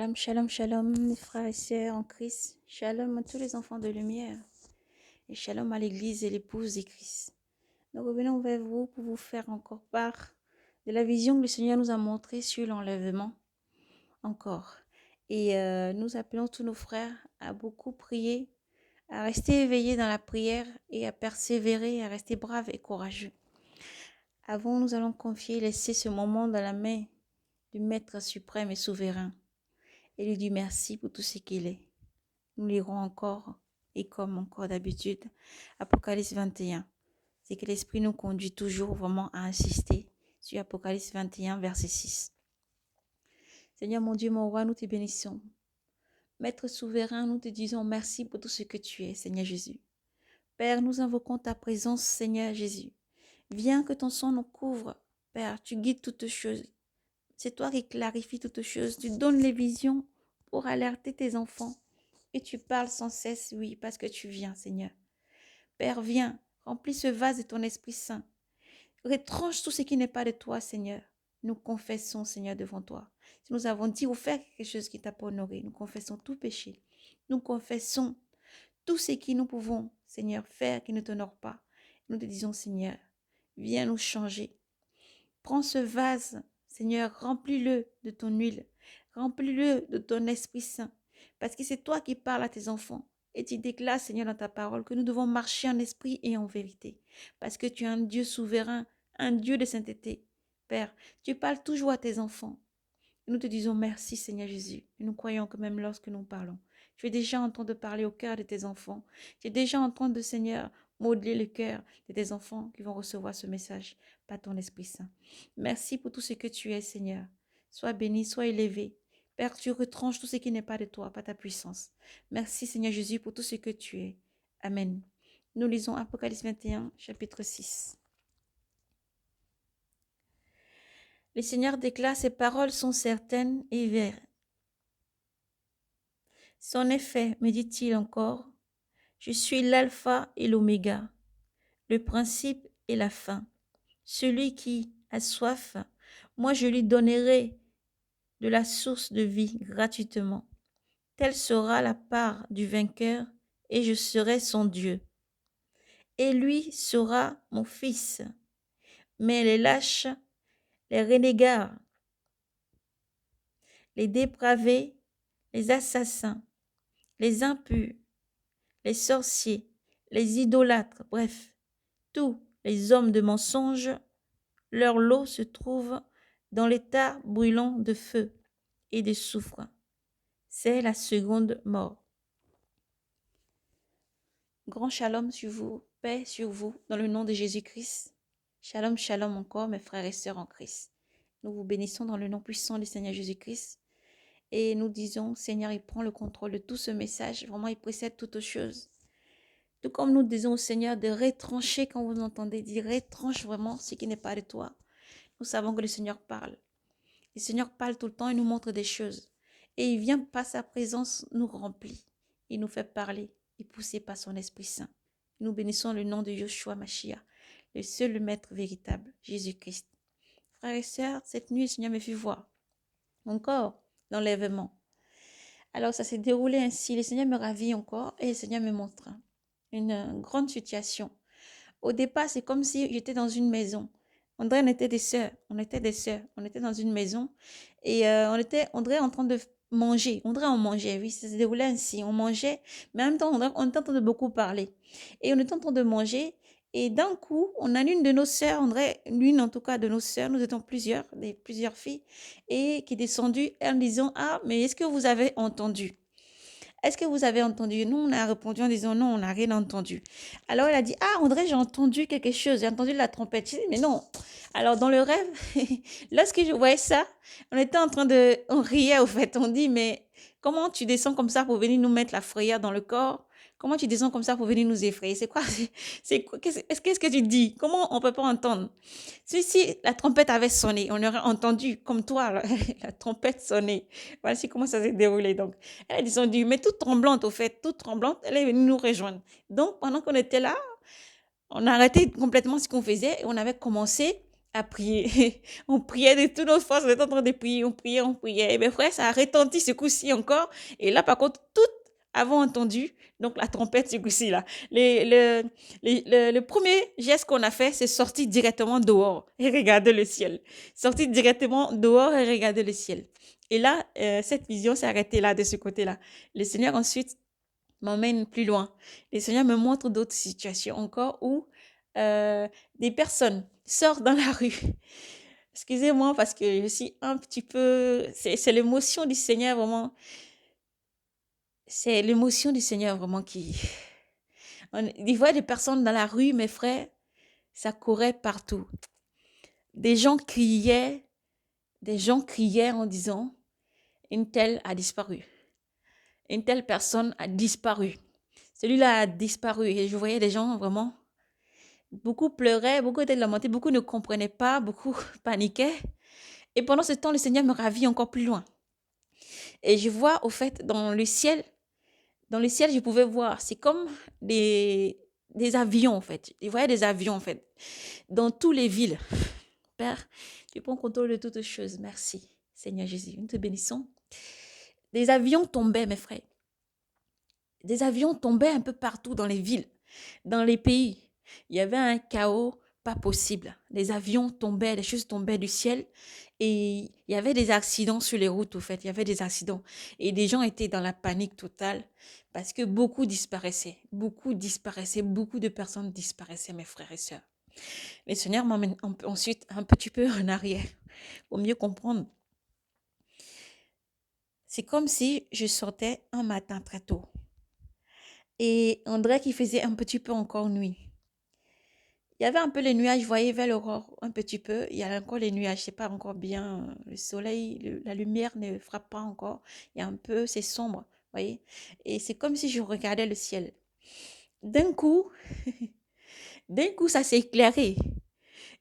Shalom, shalom, shalom, mes frères et sœurs en Christ. Shalom à tous les enfants de lumière. Et shalom à l'Église et l'épouse de Christ. Nous revenons vers vous pour vous faire encore part de la vision que le Seigneur nous a montrée sur l'enlèvement. Encore. Et nous appelons tous nos frères à beaucoup prier, à rester éveillés dans la prière et à persévérer, à rester braves et courageux. Avant, nous allons confier, laisser ce moment dans la main du Maître suprême et souverain. Et lui dire merci pour tout ce qu'il est. Nous lirons encore, et comme encore d'habitude, Apocalypse 21. C'est que l'Esprit nous conduit toujours vraiment à insister sur Apocalypse 21, verset 6. Seigneur mon Dieu, mon roi, nous te bénissons. Maître souverain, nous te disons merci pour tout ce que tu es, Seigneur Jésus. Père, nous invoquons ta présence, Seigneur Jésus. Viens que ton sang nous couvre. Père, tu guides toutes choses. C'est toi qui clarifies toutes choses. Tu donnes les visions pour alerter tes enfants. Et tu parles sans cesse, oui, parce que tu viens, Seigneur. Père, viens, remplis ce vase de ton Esprit Saint. Retranche tout ce qui n'est pas de toi, Seigneur. Nous confessons, Seigneur, devant toi. Si nous avons dit ou fait quelque chose qui t'a pas honoré, nous confessons tout péché. Nous confessons tout ce qui nous pouvons, Seigneur, faire qui ne t'honore pas. Nous te disons, Seigneur, viens nous changer. Prends ce vase, Seigneur, remplis-le de ton huile. Remplis-le de ton Esprit Saint. Parce que c'est toi qui parles à tes enfants. Et tu déclares, Seigneur, dans ta parole, que nous devons marcher en esprit et en vérité. Parce que tu es un Dieu souverain, un Dieu de sainteté. Père, tu parles toujours à tes enfants. Et nous te disons merci, Seigneur Jésus. Et nous croyons que même lorsque nous parlons, tu es déjà en train de parler au cœur de tes enfants. Tu es déjà en train de, Seigneur, modeler le cœur de tes enfants qui vont recevoir ce message par ton Esprit Saint. Merci pour tout ce que tu es, Seigneur. Sois béni, sois élevé. Père, tu retranches tout ce qui n'est pas de toi, par ta puissance. Merci, Seigneur Jésus, pour tout ce que tu es. Amen. Nous lisons Apocalypse 21, chapitre 6. Le Seigneur déclare, ces paroles sont certaines et vraies. En effet, me dit-il encore, je suis l'alpha et l'oméga, le principe et la fin. Celui qui a soif, moi je lui donnerai de la source de vie gratuitement. Telle sera la part du vainqueur, et je serai son Dieu. Et lui sera mon fils. Mais les lâches, les renégats, les dépravés, les assassins, les impurs, les sorciers, les idolâtres, bref, tous les hommes de mensonge, leur lot se trouve dans l'état brûlant de feu et de soufre. C'est la seconde mort. Grand shalom sur vous, paix sur vous, dans le nom de Jésus-Christ. Shalom, shalom encore, mes frères et sœurs en Christ. Nous vous bénissons dans le nom puissant du Seigneur Jésus-Christ. Et nous disons, Seigneur, il prend le contrôle de tout ce message. Vraiment, il précède toutes choses. Tout comme nous disons au Seigneur de retrancher, quand vous entendez dire retranche vraiment ce qui n'est pas de toi. Nous savons que le Seigneur parle. Le Seigneur parle tout le temps et nous montre des choses. Et il vient par sa présence nous remplit. Il nous fait parler et pousser par son Esprit Saint. Nous bénissons le nom de Yoshua Mashiach, le seul maître véritable, Jésus-Christ. Frères et sœurs, cette nuit, le Seigneur me fait voir encore l'enlèvement. Alors, ça s'est déroulé ainsi. Le Seigneur me ravit encore et le Seigneur me montre une grande situation. Au départ, c'est comme si j'étais dans une maison. André, on était des sœurs. On était dans une maison et on dirait en train de manger. On mangeait, oui, ça se déroulait ainsi. On mangeait, mais en même temps, on était en train de beaucoup parler. Et on était en train de manger. Et d'un coup, on a une de nos sœurs, l'une en tout cas de nos sœurs, nous étions plusieurs filles, et qui est descendue en disant, ah, mais est-ce que vous avez entendu? Est-ce que vous avez entendu? Nous, on a répondu en disant non, on n'a rien entendu. Alors, elle a dit, ah, André, j'ai entendu quelque chose, j'ai entendu la trompette. J'ai dit, mais non. Alors, dans le rêve, lorsque je voyais ça, on riait au fait, on dit, mais comment tu descends comme ça pour venir nous mettre la frayeur dans le corps? Comment tu descends comme ça pour venir nous effrayer? C'est quoi? Qu'est-ce que tu dis? Comment on peut pas entendre? Si la trompette avait sonné, on aurait entendu, comme toi, la trompette sonner. Voici comment ça s'est déroulé. Donc, elle est descendue, mais toute tremblante, au fait, toute tremblante, elle est venue nous rejoindre. Donc, pendant qu'on était là, on a arrêté complètement ce qu'on faisait et on avait commencé à prier. On priait de toutes nos forces, on était en train de prier, on priait, on priait. Et mes frères, ça a retenti ce coup-ci encore. Et là, par contre, toutes avons entendu, donc la trompette ce coup-ci là. Le premier geste qu'on a fait, c'est sortir directement dehors et regarder le ciel. Sortir directement dehors et regarder le ciel. Et là, cette vision s'est arrêtée là, de ce côté-là. Le Seigneur ensuite m'emmène plus loin. Le Seigneur me montre d'autres situations encore où des personnes sortent dans la rue. Excusez-moi parce que je suis un petit peu... C'est l'émotion du Seigneur vraiment. C'est l'émotion du Seigneur vraiment qui... Il voit des personnes dans la rue, mes frères, ça courait partout. Des gens criaient en disant, une telle a disparu. Une telle personne a disparu. Celui-là a disparu. Et je voyais des gens vraiment... Beaucoup pleuraient, beaucoup étaient lamentés, beaucoup ne comprenaient pas, beaucoup paniquaient. Et pendant ce temps, le Seigneur me ravit encore plus loin. Et je vois, au fait, dans le ciel, je pouvais voir, c'est comme des avions, en fait. Je voyais des avions, en fait, dans toutes les villes. Père, tu prends contrôle de toutes choses. Merci, Seigneur Jésus. Nous te bénissons. Des avions tombaient, mes frères. Des avions tombaient un peu partout dans les villes, dans les pays. Il y avait un chaos pas possible. Les avions tombaient, les choses tombaient du ciel et il y avait des accidents sur les routes, au fait. Il y avait des accidents et des gens étaient dans la panique totale parce que beaucoup disparaissaient. Beaucoup disparaissaient. Beaucoup de personnes disparaissaient, mes frères et sœurs. Le Seigneur m'emmène ensuite un petit peu en arrière pour mieux comprendre. C'est comme si je sortais un matin très tôt. Et on dirait qu'il faisait un petit peu encore nuit. Il y avait un peu les nuages, vous voyez, vers l'aurore, un petit peu. Il y a encore les nuages, c'est pas encore bien. Le soleil, la lumière ne frappe pas encore. Il y a un peu, c'est sombre, vous voyez. Et c'est comme si je regardais le ciel. D'un coup, ça s'est éclairé.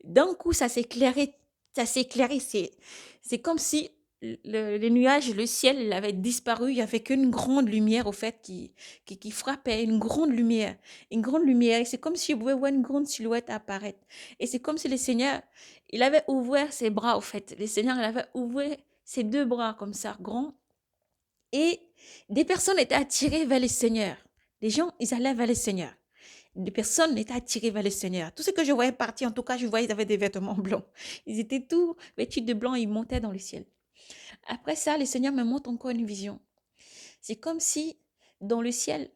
D'un coup, ça s'est éclairé. Ça s'est éclairé. C'est comme si les nuages, le ciel, il avait disparu. Il n'y avait qu'une grande lumière, au fait, qui frappait. Une grande lumière. Une grande lumière. Et c'est comme si je pouvais voir une grande silhouette apparaître. Et c'est comme si le Seigneur, il avait ouvert ses bras, au fait. Le Seigneur, il avait ouvert ses deux bras, comme ça, grands. Et des personnes étaient attirées vers le Seigneur. Les gens, ils allaient vers le Seigneur. Des personnes étaient attirées vers le Seigneur. Tout ce que je voyais partir, en tout cas, je voyais, ils avaient des vêtements blancs. Ils étaient tous vêtus de blanc, ils montaient dans le ciel. Après ça, le Seigneur me montre encore une vision. C'est comme si, dans le ciel,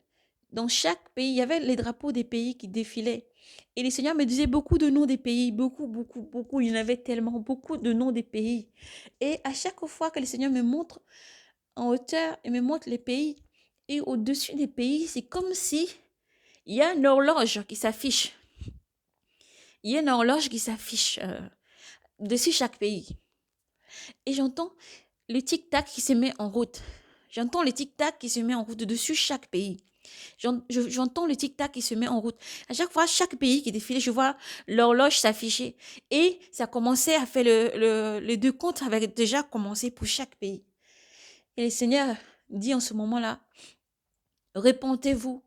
dans chaque pays, il y avait les drapeaux des pays qui défilaient. Et le Seigneur me disait beaucoup de noms des pays, beaucoup, beaucoup, beaucoup. Il y en avait tellement, beaucoup de noms des pays. Et à chaque fois que le Seigneur me montre en hauteur, il me montre les pays. Et au-dessus des pays, c'est comme si il y a une horloge qui s'affiche. Il y a une horloge qui s'affiche dessus chaque pays. Et j'entends le tic-tac qui se met en route. J'entends le tic-tac qui se met en route dessus chaque pays. J'entends le tic-tac qui se met en route. À chaque fois, chaque pays qui défilait, je vois l'horloge s'afficher. Et ça commençait à faire les deux comptes avaient déjà commencé pour chaque pays. Et le Seigneur dit en ce moment-là, répentez-vous.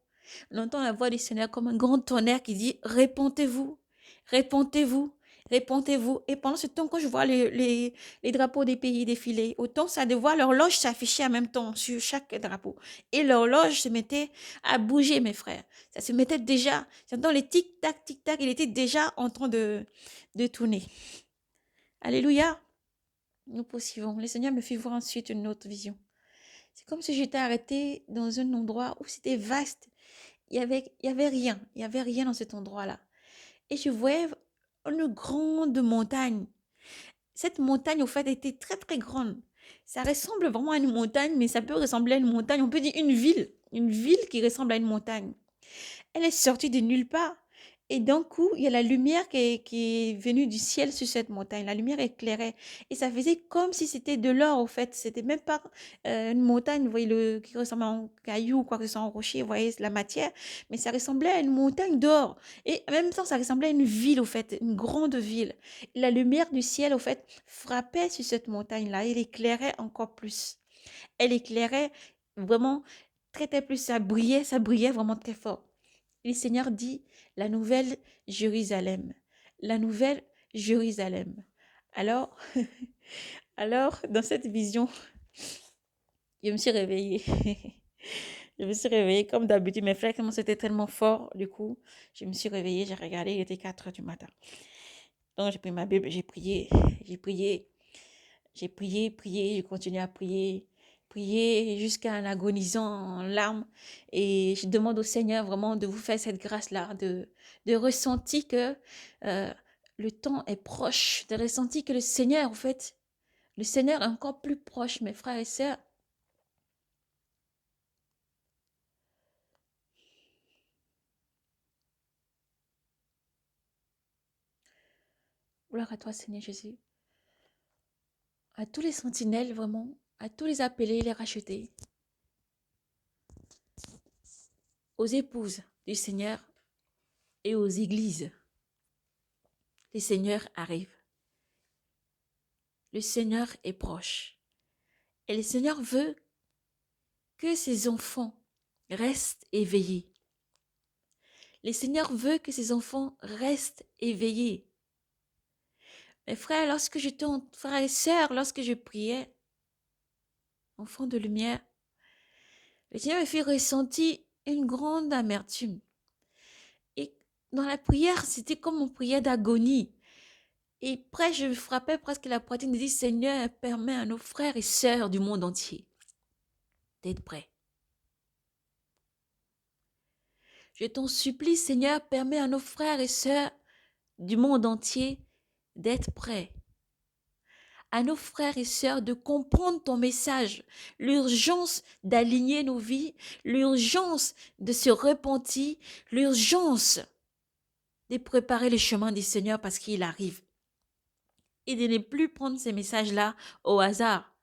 On entend la voix du Seigneur comme un grand tonnerre qui dit, répentez-vous, répentez-vous, répentez-vous. Et pendant ce temps, quand je vois les drapeaux des pays défiler, autant ça de voir l'horloge s'afficher en même temps sur chaque drapeau. Et l'horloge se mettait à bouger, mes frères. Ça se mettait déjà, j'entends les tic-tac, tic-tac, il était déjà en train de tourner. Alléluia. Nous poursuivons. Le Seigneur me fait voir ensuite une autre vision. C'est comme si j'étais arrêtée dans un endroit où c'était vaste. Il y avait rien. Il y avait rien dans cet endroit-là. Et je voyais une grande montagne. Cette montagne, au fait, était très, très grande. Ça ressemble vraiment à une montagne, mais ça peut ressembler à une montagne. On peut dire une ville. Une ville qui ressemble à une montagne. Elle est sortie de nulle part. Et d'un coup, il y a la lumière qui est venue du ciel sur cette montagne. La lumière éclairait. Et ça faisait comme si c'était de l'or, au fait. C'était même pas une montagne, vous voyez, qui ressemble à un caillou, quoi que ce soit, un rocher, vous voyez, la matière. Mais ça ressemblait à une montagne d'or. Et en même temps, ça ressemblait à une ville, au fait, une grande ville. La lumière du ciel, au fait, frappait sur cette montagne-là. Elle éclairait encore plus. Elle éclairait vraiment très, très plus. Ça brillait vraiment très fort. Et le Seigneur dit, la nouvelle Jérusalem, la nouvelle Jérusalem. Alors, alors, dans cette vision, je me suis réveillée. Je me suis réveillée comme d'habitude. Mes frères, comment c'était tellement fort, du coup, je me suis réveillée, j'ai regardé, il était 4 heures du matin. Donc, j'ai pris ma Bible, j'ai prié, prié, j'ai continué à prier jusqu'à en agonisant en larmes. Et je demande au Seigneur vraiment de vous faire cette grâce-là, de ressentir que le temps est proche, de ressentir que le Seigneur, en fait, le Seigneur est encore plus proche, mes frères et sœurs. Gloire à toi, Seigneur Jésus. À tous les sentinelles, vraiment, à tous les appelés, les rachetés, aux épouses du Seigneur et aux églises. Le Seigneur arrive. Le Seigneur est proche. Et le Seigneur veut que ses enfants restent éveillés. Le Seigneur veut que ses enfants restent éveillés. Mes frères, frères et sœurs, lorsque je priais, enfants de lumière, le Seigneur me fait ressentir une grande amertume. Et dans la prière, c'était comme une prière d'agonie. Et après, je frappais presque la poitrine et disais, Seigneur, permets à nos frères et sœurs du monde entier d'être prêts. Je t'en supplie, Seigneur, permets à nos frères et sœurs du monde entier d'être prêts. À nos frères et sœurs de comprendre ton message, l'urgence d'aligner nos vies, l'urgence de se repentir, l'urgence de préparer le chemin du Seigneur parce qu'il arrive. Et de ne plus prendre ces messages-là au hasard.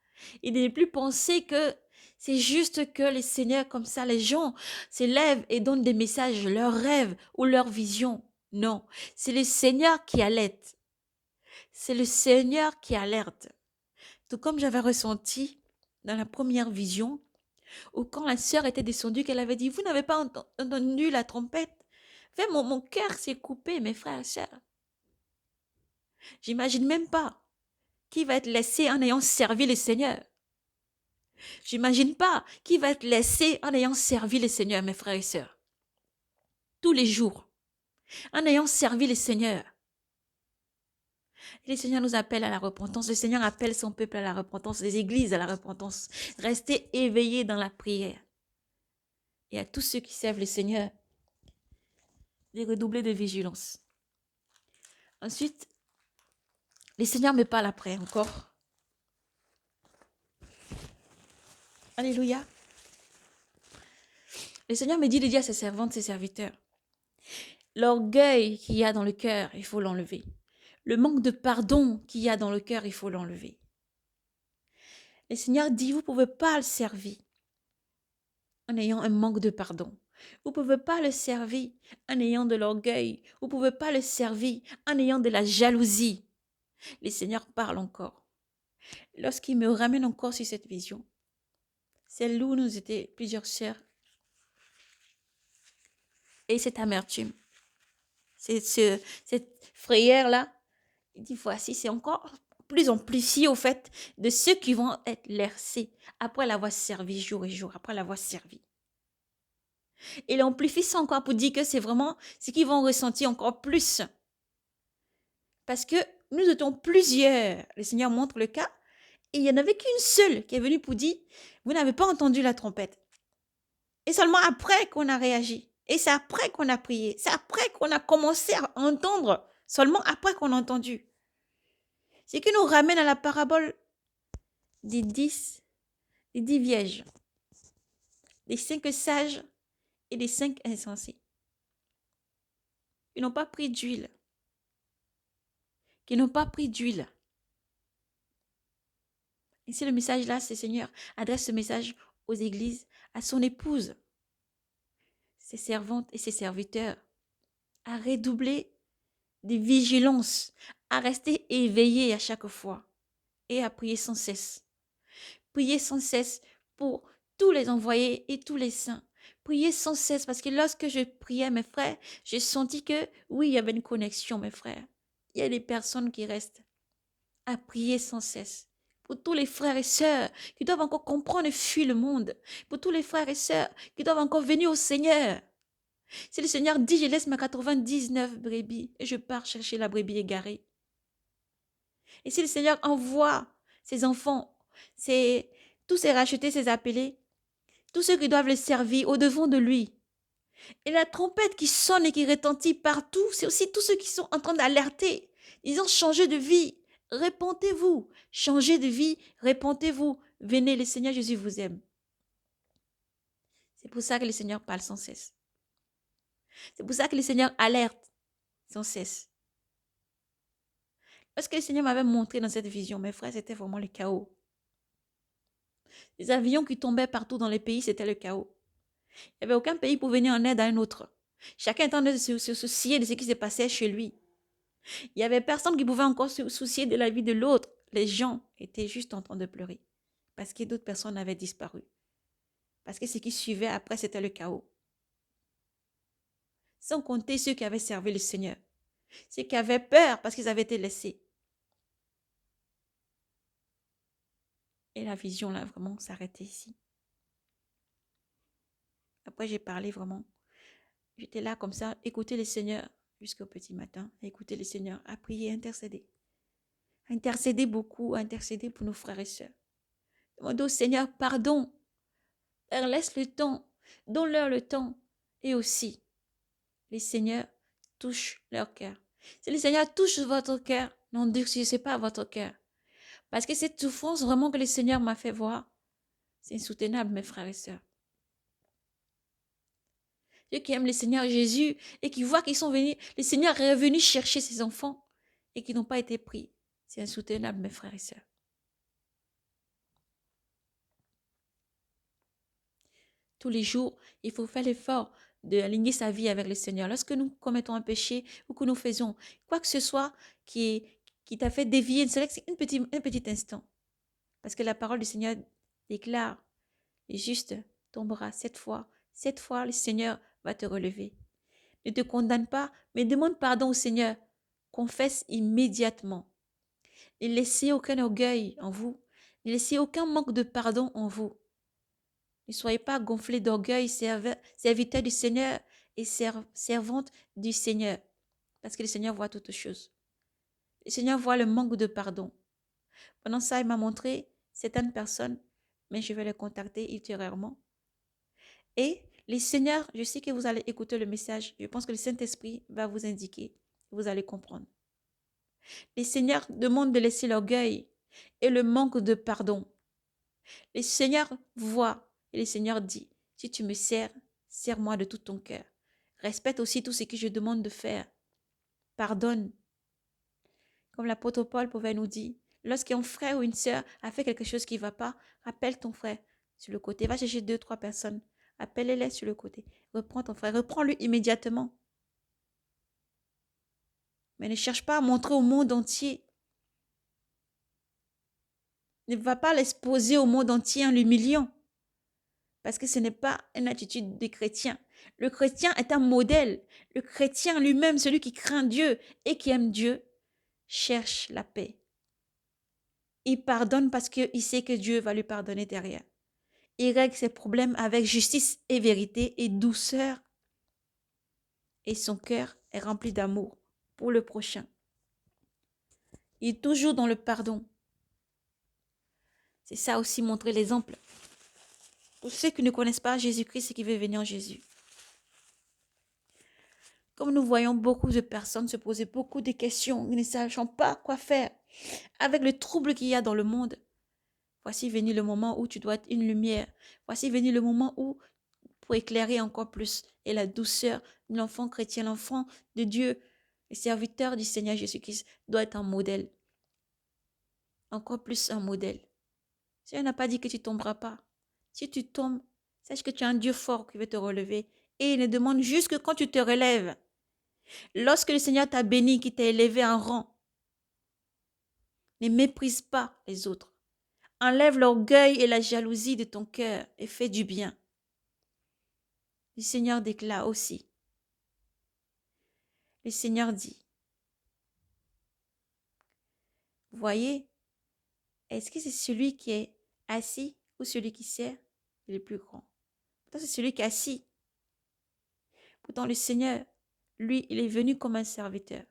Et de ne plus penser que c'est juste que les seigneurs, comme ça, les gens se lèvent et donnent des messages, leurs rêves ou leurs visions. Non, c'est le Seigneur qui alerte. C'est le Seigneur qui alerte. Tout comme j'avais ressenti dans la première vision, où quand la sœur était descendue, qu'elle avait dit, vous n'avez pas entendu la trompette. Fait, mon cœur s'est coupé, mes frères et sœurs. J'imagine même pas qui va être laissé en ayant servi le Seigneur. J'imagine pas qui va être laissé en ayant servi le Seigneur, mes frères et sœurs. Tous les jours, en ayant servi le Seigneur. Et le Seigneur nous appelle à la repentance. Le Seigneur appelle son peuple à la repentance, les églises à la repentance. Restez éveillés dans la prière. Et à tous ceux qui servent le Seigneur, de redoubler de vigilance. Ensuite, le Seigneur me parle après encore. Alléluia. Le Seigneur me dit de dire à ses servantes, ses serviteurs, l'orgueil qu'il y a dans le cœur, il faut l'enlever. Le manque de pardon qu'il y a dans le cœur, il faut l'enlever. Le Seigneur dit, vous ne pouvez pas le servir en ayant un manque de pardon. Vous ne pouvez pas le servir en ayant de l'orgueil. Vous ne pouvez pas le servir en ayant de la jalousie. Le Seigneur parle encore. Lorsqu'il me ramène encore sur cette vision, celle où nous étions plusieurs sœurs, et cette amertume, cette frayeur-là, il dit, voici, c'est encore plus amplifié au fait de ceux qui vont être laissés après l'avoir servi jour et jour, après l'avoir servi. Et il amplifie ça encore pour dire que c'est vraiment ce qu'ils vont ressentir encore plus. Parce que nous étions plusieurs. Le Seigneur montre le cas. Et il n'y en avait qu'une seule qui est venue pour dire, vous n'avez pas entendu la trompette. Et seulement après qu'on a réagi. Et c'est après qu'on a prié. C'est après qu'on a commencé à entendre. Seulement après qu'on a entendu. Ce qui nous ramène à la parabole des 10 vierges, des 5 sages et des 5 insensés. Ils n'ont pas pris d'huile. Qui n'ont pas pris d'huile. Et c'est le message là, c'est Seigneur adresse ce message aux églises, à son épouse, ses servantes et ses serviteurs, à redoubler de vigilance, à rester éveillés à chaque fois et à prier sans cesse. Prier sans cesse pour tous les envoyés et tous les saints. Prier sans cesse parce que lorsque je priais, mes frères, j'ai senti que oui, il y avait une connexion, mes frères. il y a des personnes qui restent à prier sans cesse. Pour tous les frères et sœurs qui doivent encore comprendre et fuir le monde. Pour tous les frères et sœurs qui doivent encore venir au Seigneur. Si le Seigneur dit, je laisse ma 99 brebis et je pars chercher la brebis égarée. Et si le Seigneur envoie ses enfants, tous ses rachetés, ses appelés, tous ceux qui doivent le servir au-devant de lui, et la trompette qui sonne et qui retentit partout, c'est aussi tous ceux qui sont en train d'alerter. Ils ont changé de vie. Répentez-vous. Changez de vie. Répentez-vous. Venez, le Seigneur Jésus vous aime. C'est pour ça que le Seigneur parle sans cesse. C'est pour ça que le Seigneur alerte sans cesse. Parce que le Seigneur m'avait montré dans cette vision, mes frères, c'était vraiment le chaos. Les avions qui tombaient partout dans les pays, c'était le chaos. Il n'y avait aucun pays pour venir en aide à un autre. Chacun était en train de se soucier de ce qui se passait chez lui. Il n'y avait personne qui pouvait encore se soucier de la vie de l'autre. Les gens étaient juste en train de pleurer parce que d'autres personnes avaient disparu. Parce que ce qui suivait après, c'était le chaos. Sans compter ceux qui avaient servi le Seigneur. Ceux qui avaient peur parce qu'ils avaient été laissés. Et la vision, là, vraiment s'arrêtait ici. Après, j'ai parlé vraiment. J'étais là comme ça, écouter le Seigneur jusqu'au petit matin. Écouter le Seigneur, à prier, intercéder. Intercéder beaucoup, intercéder pour nos frères et sœurs. Demander au Seigneur pardon. Père, laisse le temps. Donne-leur le temps. Et aussi, les seigneurs touchent leur cœur. Si le Seigneur touche votre cœur, n'endurcissez pas votre cœur. Parce que cette souffrance vraiment que le Seigneur m'a fait voir, c'est insoutenable, mes frères et sœurs. Ceux qui aiment le Seigneur Jésus et qui voient qu'ils sont venus, le Seigneur est venu chercher ses enfants et qui n'ont pas été pris. C'est insoutenable, mes frères et sœurs. Tous les jours, il faut faire l'effort d'aligner sa vie avec le Seigneur. Lorsque nous commettons un péché ou que nous faisons quoi que ce soit qui t'a fait dévier, c'est un petit instant. Parce que la parole du Seigneur déclare, le juste tombera 7 fois. 7 fois, le Seigneur va te relever. Ne te condamne pas, mais demande pardon au Seigneur. Confesse immédiatement. Ne laissez aucun orgueil en vous. Ne laissez aucun manque de pardon en vous. Ne soyez pas gonflés d'orgueil, serviteurs du Seigneur et servantes du Seigneur. Parce que le Seigneur voit toutes choses. Le Seigneur voit le manque de pardon. Pendant ça, il m'a montré certaines personnes, mais je vais les contacter ultérieurement. Et les seigneurs, je sais que vous allez écouter le message. Je pense que le Saint-Esprit va vous indiquer. Vous allez comprendre. Les seigneurs demandent de laisser l'orgueil et le manque de pardon. Les seigneurs voient et le Seigneur dit, si tu me sers, sers-moi de tout ton cœur. Respecte aussi tout ce que je demande de faire. Pardonne. Comme l'apôtre Paul pouvait nous dire, lorsqu'un frère ou une sœur a fait quelque chose qui ne va pas, appelle ton frère sur le côté. Va chercher 2, 3 personnes. Appelle-les sur le côté. Reprends ton frère. Reprends-le immédiatement. Mais ne cherche pas à montrer au monde entier. Ne va pas l'exposer au monde entier en l'humiliant. Parce que ce n'est pas une attitude de chrétien. Le chrétien est un modèle. Le chrétien lui-même, celui qui craint Dieu et qui aime Dieu, cherche la paix. Il pardonne parce qu'il sait que Dieu va lui pardonner derrière. Il règle ses problèmes avec justice et vérité et douceur. Et son cœur est rempli d'amour pour le prochain. Il est toujours dans le pardon. C'est ça aussi montrer l'exemple. Pour ceux qui ne connaissent pas Jésus-Christ et qui veulent venir en Jésus. Comme nous voyons beaucoup de personnes se poser beaucoup de questions, ne sachant pas quoi faire avec le trouble qu'il y a dans le monde. Voici venu le moment où tu dois être une lumière. Voici venu le moment où, pour éclairer encore plus, et la douceur de l'enfant chrétien, l'enfant de Dieu, le serviteur du Seigneur Jésus-Christ doit être un modèle. Encore plus un modèle. Dieu n'a pas dit que tu ne tomberas pas. Si tu tombes, sache que tu as un Dieu fort qui veut te relever. Et il ne demande juste que quand tu te relèves, lorsque le Seigneur t'a béni, qui t'a élevé en rang, ne méprise pas les autres. Enlève l'orgueil et la jalousie de ton cœur et fais du bien. Le Seigneur déclare aussi. Le Seigneur dit, Voyez, est-ce que c'est celui qui est assis ou celui qui sert qui est le plus grand? Pourtant, c'est celui qui est assis. Pourtant, le Seigneur, lui, il est venu comme un serviteur,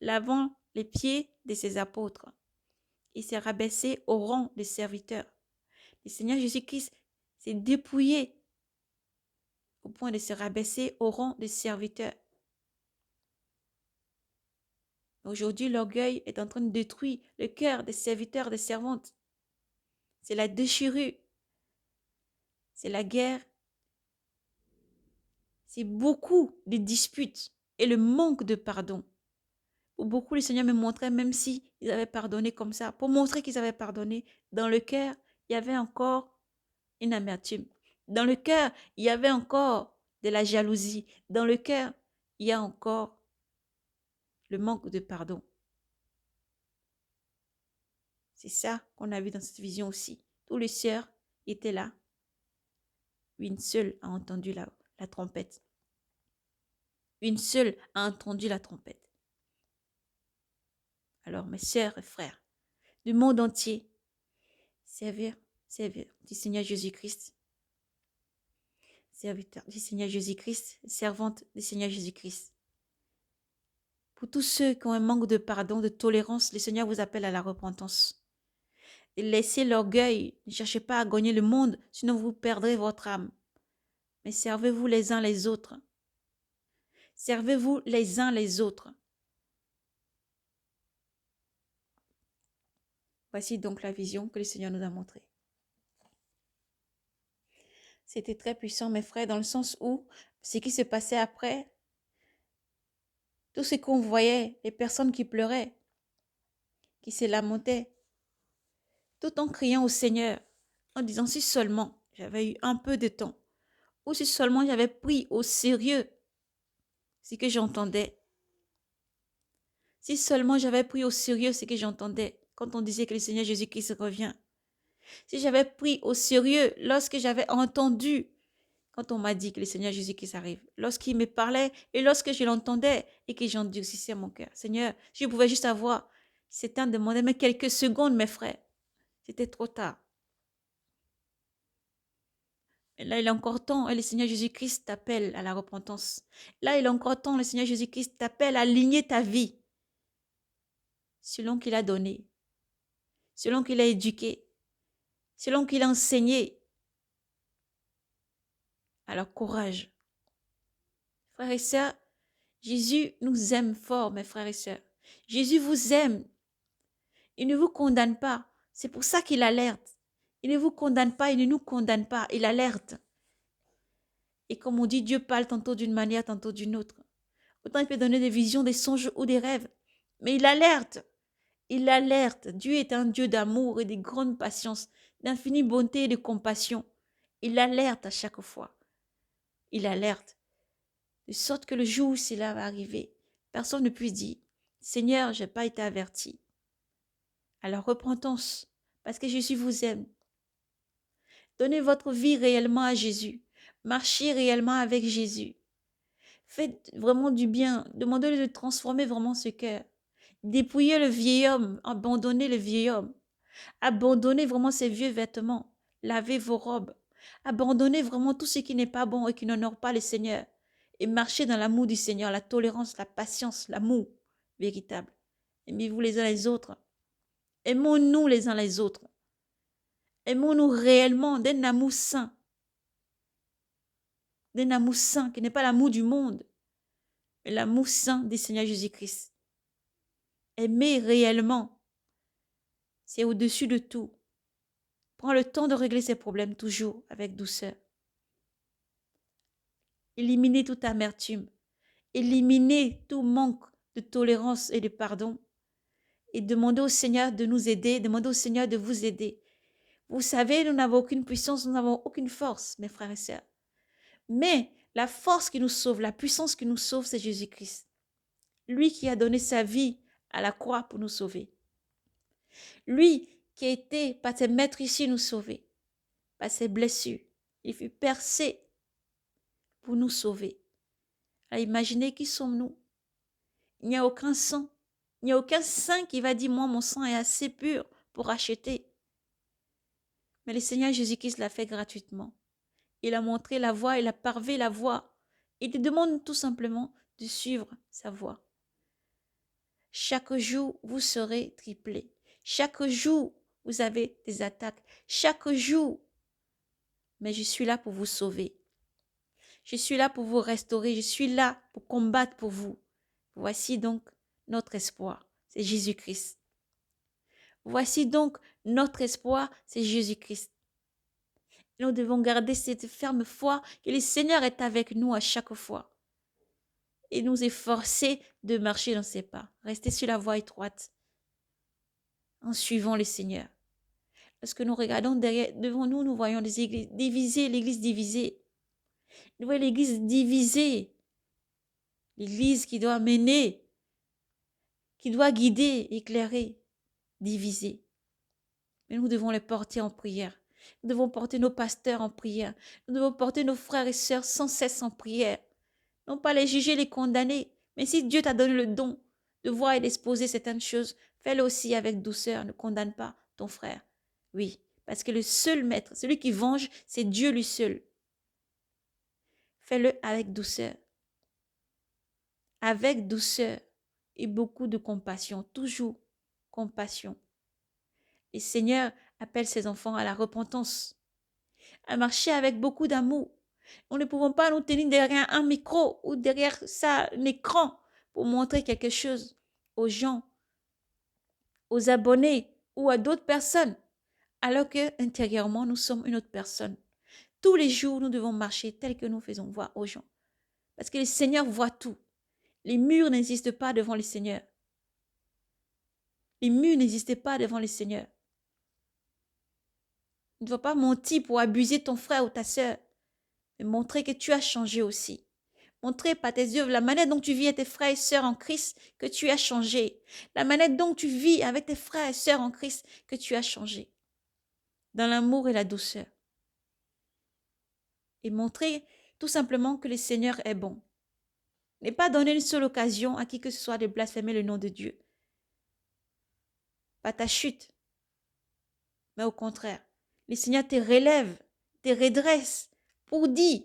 lavant les pieds de ses apôtres. Il s'est rabaissé au rang de serviteur. Le Seigneur Jésus-Christ s'est dépouillé au point de se rabaisser au rang de serviteur. Aujourd'hui, l'orgueil est en train de détruire le cœur des serviteurs, des servantes. C'est la déchirure, c'est la guerre, c'est beaucoup de disputes et le manque de pardon. Pour beaucoup, le Seigneur me montrait, même si ils avaient pardonné comme ça, pour montrer qu'ils avaient pardonné, dans le cœur, il y avait encore une amertume. Dans le cœur, il y avait encore de la jalousie. Dans le cœur, il y a encore le manque de pardon. C'est ça qu'on a vu dans cette vision aussi. Tous les sœurs étaient là. Une seule a entendu la trompette. Une seule a entendu la trompette. Alors, mes sœurs et frères du monde entier, servir du Seigneur Jésus-Christ, serviteur du Seigneur Jésus-Christ, servante du Seigneur Jésus-Christ. Pour tous ceux qui ont un manque de pardon, de tolérance, le Seigneur vous appelle à la repentance. Et laissez l'orgueil, ne cherchez pas à gagner le monde, sinon vous perdrez votre âme. Mais servez-vous les uns les autres. Servez-vous les uns les autres. Voici donc la vision que le Seigneur nous a montrée. C'était très puissant, mes frères, dans le sens où ce qui se passait après, tout ce qu'on voyait, les personnes qui pleuraient, qui se lamentaient, tout en criant au Seigneur, en disant si seulement j'avais eu un peu de temps, ou si seulement j'avais pris au sérieux ce que j'entendais, si seulement j'avais pris au sérieux ce que j'entendais quand on disait que le Seigneur Jésus-Christ revient, si j'avais pris au sérieux lorsque j'avais entendu quand on m'a dit que le Seigneur Jésus-Christ arrive, lorsqu'il me parlait et lorsque je l'entendais et que j'endurcissais mon cœur. Seigneur, je pouvais juste avoir, c'est un demander, mais quelques secondes, mes frères. C'était trop tard. Et là, il est encore temps et le Seigneur Jésus-Christ t'appelle à la repentance. Là, il est encore temps, le Seigneur Jésus-Christ t'appelle à aligner ta vie selon qu'il a donné, selon qu'il a éduqué, selon qu'il a enseigné. Alors, courage. Frères et sœurs, Jésus nous aime fort, mes frères et sœurs. Jésus vous aime. Il ne vous condamne pas. C'est pour ça qu'il alerte. Il ne vous condamne pas, il ne nous condamne pas, il alerte. Et comme on dit, Dieu parle tantôt d'une manière, tantôt d'une autre. Autant il peut donner des visions, des songes ou des rêves. Mais il alerte. Il alerte. Dieu est un Dieu d'amour et de grande patience, d'infinie bonté et de compassion. Il alerte à chaque fois. Il alerte. De sorte que le jour où cela va arriver, personne ne puisse dire, Seigneur, je n'ai pas été averti. Alors repentance, parce que Jésus vous aime. Donnez votre vie réellement à Jésus. Marchez réellement avec Jésus. Faites vraiment du bien. Demandez-lui de transformer vraiment ce cœur. Dépouillez le vieil homme. Abandonnez le vieil homme. Abandonnez vraiment ces vieux vêtements. Lavez vos robes. Abandonnez vraiment tout ce qui n'est pas bon et qui n'honore pas le Seigneur. Et marchez dans l'amour du Seigneur, la tolérance, la patience, l'amour véritable. Aimez-vous les uns les autres. Aimons-nous les uns les autres. Aimons-nous réellement d'un amour saint. D'un amour saint qui n'est pas l'amour du monde, mais l'amour saint du Seigneur Jésus-Christ. Aimer réellement, c'est au-dessus de tout. Prends le temps de régler ses problèmes toujours avec douceur. Éliminez toute amertume. Éliminez tout manque de tolérance et de pardon. Et demandez au Seigneur de nous aider, demandez au Seigneur de vous aider. Vous savez, nous n'avons aucune puissance, nous n'avons aucune force, mes frères et sœurs. Mais la force qui nous sauve, la puissance qui nous sauve, c'est Jésus-Christ. Lui qui a donné sa vie à la croix pour nous sauver. Lui qui a été, par ses maîtres ici, nous sauver. Par ses blessures. Il fut percé pour nous sauver. Alors imaginez qui sommes-nous. Il n'y a aucun sang Il n'y a aucun saint qui va dire, moi, mon sang est assez pur pour acheter. Mais le Seigneur Jésus-Christ l'a fait gratuitement. Il a montré la voie, il a pavé la voie. Il te demande tout simplement de suivre sa voie. Chaque jour, vous serez triplé. Chaque jour, vous avez des attaques. Chaque jour. Mais je suis là pour vous sauver. Je suis là pour vous restaurer. Je suis là pour combattre pour vous. Voici donc notre espoir. C'est Jésus-Christ. Voici donc notre espoir. C'est Jésus-Christ. Nous devons garder cette ferme foi que le Seigneur est avec nous à chaque fois. Et nous efforcer de marcher dans ses pas. Rester sur la voie étroite en suivant le Seigneur. Lorsque nous regardons devant nous, nous voyons des églises divisées, l'église divisée. Nous voyons l'église divisée. L'église qui doit mener, qui doit guider, éclairer, divisée. Mais nous devons les porter en prière. Nous devons porter nos pasteurs en prière. Nous devons porter nos frères et sœurs sans cesse en prière. Non pas les juger, les condamner. Mais si Dieu t'a donné le don de voir et d'exposer certaines choses, fais-le aussi avec douceur. Ne condamne pas ton frère. Oui, parce que le seul maître, celui qui venge, c'est Dieu lui seul. Fais-le avec douceur. Avec douceur et beaucoup de compassion. Toujours compassion. Le Seigneur appelle ses enfants à la repentance, à marcher avec beaucoup d'amour. Nous ne pouvons pas nous tenir derrière un micro ou derrière ça, un écran pour montrer quelque chose aux gens, aux abonnés ou à d'autres personnes, alors que intérieurement nous sommes une autre personne. Tous les jours, nous devons marcher tel que nous faisons voir aux gens. Parce que le Seigneur voit tout. Les murs n'existent pas devant le Seigneur. Les murs n'existent pas devant le Seigneur. Tu ne dois pas mentir pour abuser ton frère ou ta sœur. Mais montrer que tu as changé aussi. Montrer par tes œuvres la manière dont tu vis avec tes frères et sœurs en Christ que tu as changé. La manière dont tu vis avec tes frères et sœurs en Christ que tu as changé. Dans l'amour et la douceur. Et montrer tout simplement que le Seigneur est bon. Ne pas donner une seule occasion à qui que ce soit de blasphémer le nom de Dieu. Pas ta chute. Mais au contraire, le Seigneur te relève, te redresse pour dire,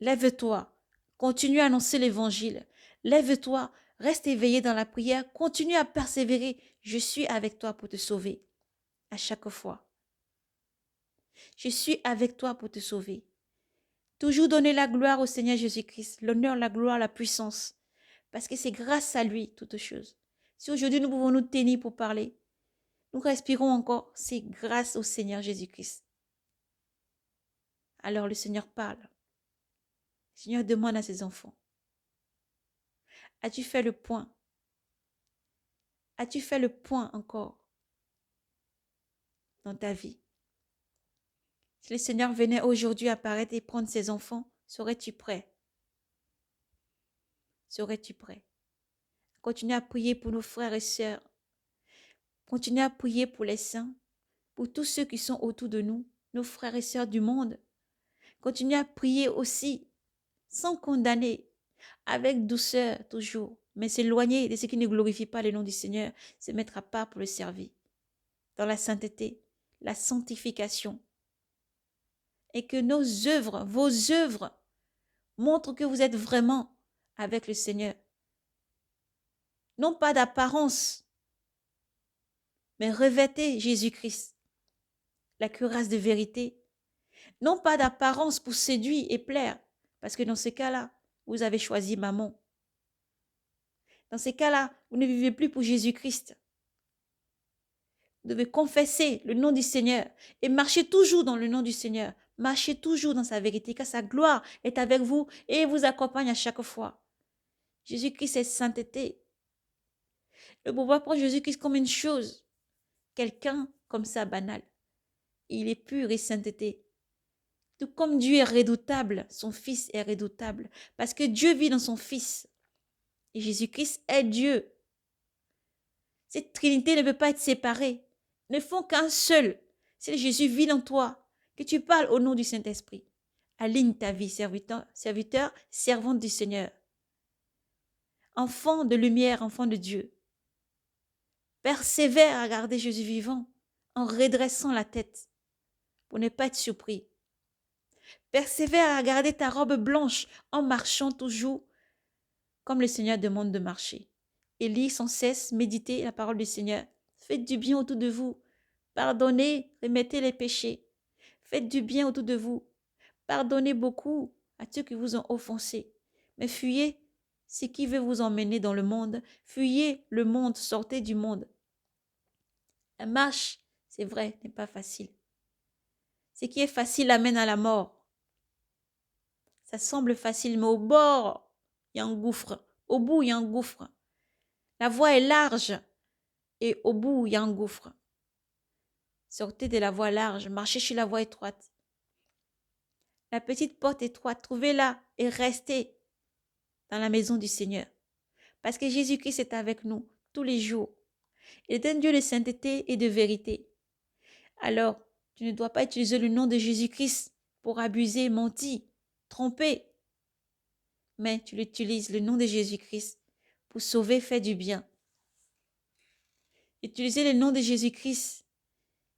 lève-toi, continue à annoncer l'évangile, lève-toi, reste éveillé dans la prière, continue à persévérer, je suis avec toi pour te sauver à chaque fois. Je suis avec toi pour te sauver. Toujours donner la gloire au Seigneur Jésus-Christ, l'honneur, la gloire, la puissance, parce que c'est grâce à lui toutes choses. Si aujourd'hui nous pouvons nous tenir pour parler, nous respirons encore, c'est grâce au Seigneur Jésus-Christ. Alors le Seigneur parle. Le Seigneur demande à ses enfants. As-tu fait le point? As-tu fait le point encore dans ta vie? Si le Seigneur venait aujourd'hui apparaître et prendre ses enfants, serais-tu prêt? Serais-tu prêt? Continue à prier pour nos frères et sœurs. Continue à prier pour les saints, pour tous ceux qui sont autour de nous, nos frères et sœurs du monde. Continue à prier aussi, sans condamner, avec douceur toujours, mais s'éloigner de ce qui ne glorifie pas le nom du Seigneur, se mettre à part pour le servir, dans la sainteté, la sanctification. Et que nos œuvres, vos œuvres, montrent que vous êtes vraiment avec le Seigneur. Non pas d'apparence, mais revêtez Jésus-Christ, la cuirasse de vérité. Non pas d'apparence pour séduire et plaire, parce que dans ce cas-là, vous avez choisi maman. Dans ces cas-là, vous ne vivez plus pour Jésus-Christ. Vous devez confesser le nom du Seigneur et marcher toujours dans le nom du Seigneur. Marchez toujours dans sa vérité, car sa gloire est avec vous et vous accompagne à chaque fois. Jésus-Christ est sainteté. Ne pouvons pas prendre Jésus-Christ comme une chose, quelqu'un comme ça banal. Il est pur et sainteté. Tout comme Dieu est redoutable, son Fils est redoutable, parce que Dieu vit dans son Fils. Et Jésus-Christ est Dieu. Cette Trinité ne peut pas être séparée. Ils ne font qu'un seul. Si Jésus vit en toi, que tu parles au nom du Saint-Esprit. Aligne ta vie, serviteur, servante du Seigneur. Enfant de lumière, enfant de Dieu. Persévère à garder Jésus vivant en redressant la tête pour ne pas être surpris. Persévère à garder ta robe blanche en marchant toujours comme le Seigneur demande de marcher. Et lis sans cesse, méditez la parole du Seigneur. Faites du bien autour de vous. Pardonnez, remettez les péchés. Faites du bien autour de vous. Pardonnez beaucoup à ceux qui vous ont offensé. Mais fuyez ce qui veut vous emmener dans le monde. Fuyez le monde, sortez du monde. La marche, c'est vrai, n'est pas facile. Ce qui est facile amène à la mort. Ça semble facile, mais au bord, il y a un gouffre. Au bout, il y a un gouffre. La voie est large et au bout, il y a un gouffre. Sortez de la voie large, marchez sur la voie étroite. La petite porte étroite, trouvez-la et restez dans la maison du Seigneur. Parce que Jésus-Christ est avec nous tous les jours. Il est un Dieu de sainteté et de vérité. Alors, tu ne dois pas utiliser le nom de Jésus-Christ pour abuser, mentir, tromper. Mais tu utilises le nom de Jésus-Christ pour sauver, faire du bien. Utiliser le nom de Jésus-Christ,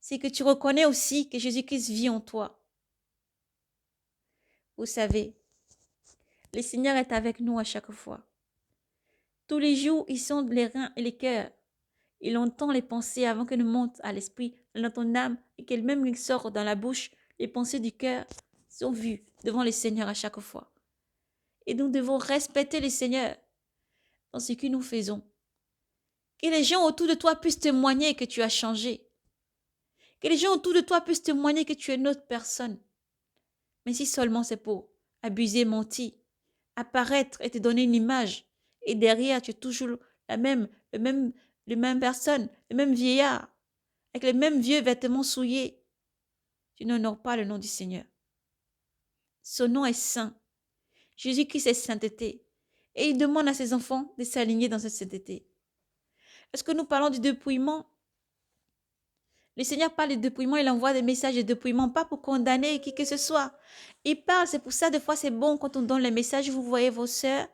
c'est que tu reconnais aussi que Jésus-Christ vit en toi. Vous savez, le Seigneur est avec nous à chaque fois. Tous les jours, il sonde les reins et les cœurs. Il entend les pensées avant qu'elles ne montent à l'esprit, dans ton âme, et qu'elles-mêmes lui sortent dans la bouche. Les pensées du cœur sont vues devant le Seigneur à chaque fois. Et nous devons respecter le Seigneur dans ce que nous faisons. Que les gens autour de toi puissent témoigner que tu as changé. Que les gens autour de toi puissent témoigner que tu es une autre personne. Mais si seulement c'est pour abuser, mentir, apparaître et te donner une image, et derrière tu es toujours la même personne, le même vieillard, avec les mêmes vieux vêtements souillés, tu n'honores pas le nom du Seigneur. Son nom est saint. Jésus-Christ est sainteté. Et il demande à ses enfants de s'aligner dans cette sainteté. Est-ce que nous parlons du dépouillement? Le Seigneur parle de dépouillement, il envoie des messages de dépouillement, pas pour condamner qui que ce soit. Il parle, c'est pour ça, des fois c'est bon quand on donne les messages, vous voyez vos sœurs,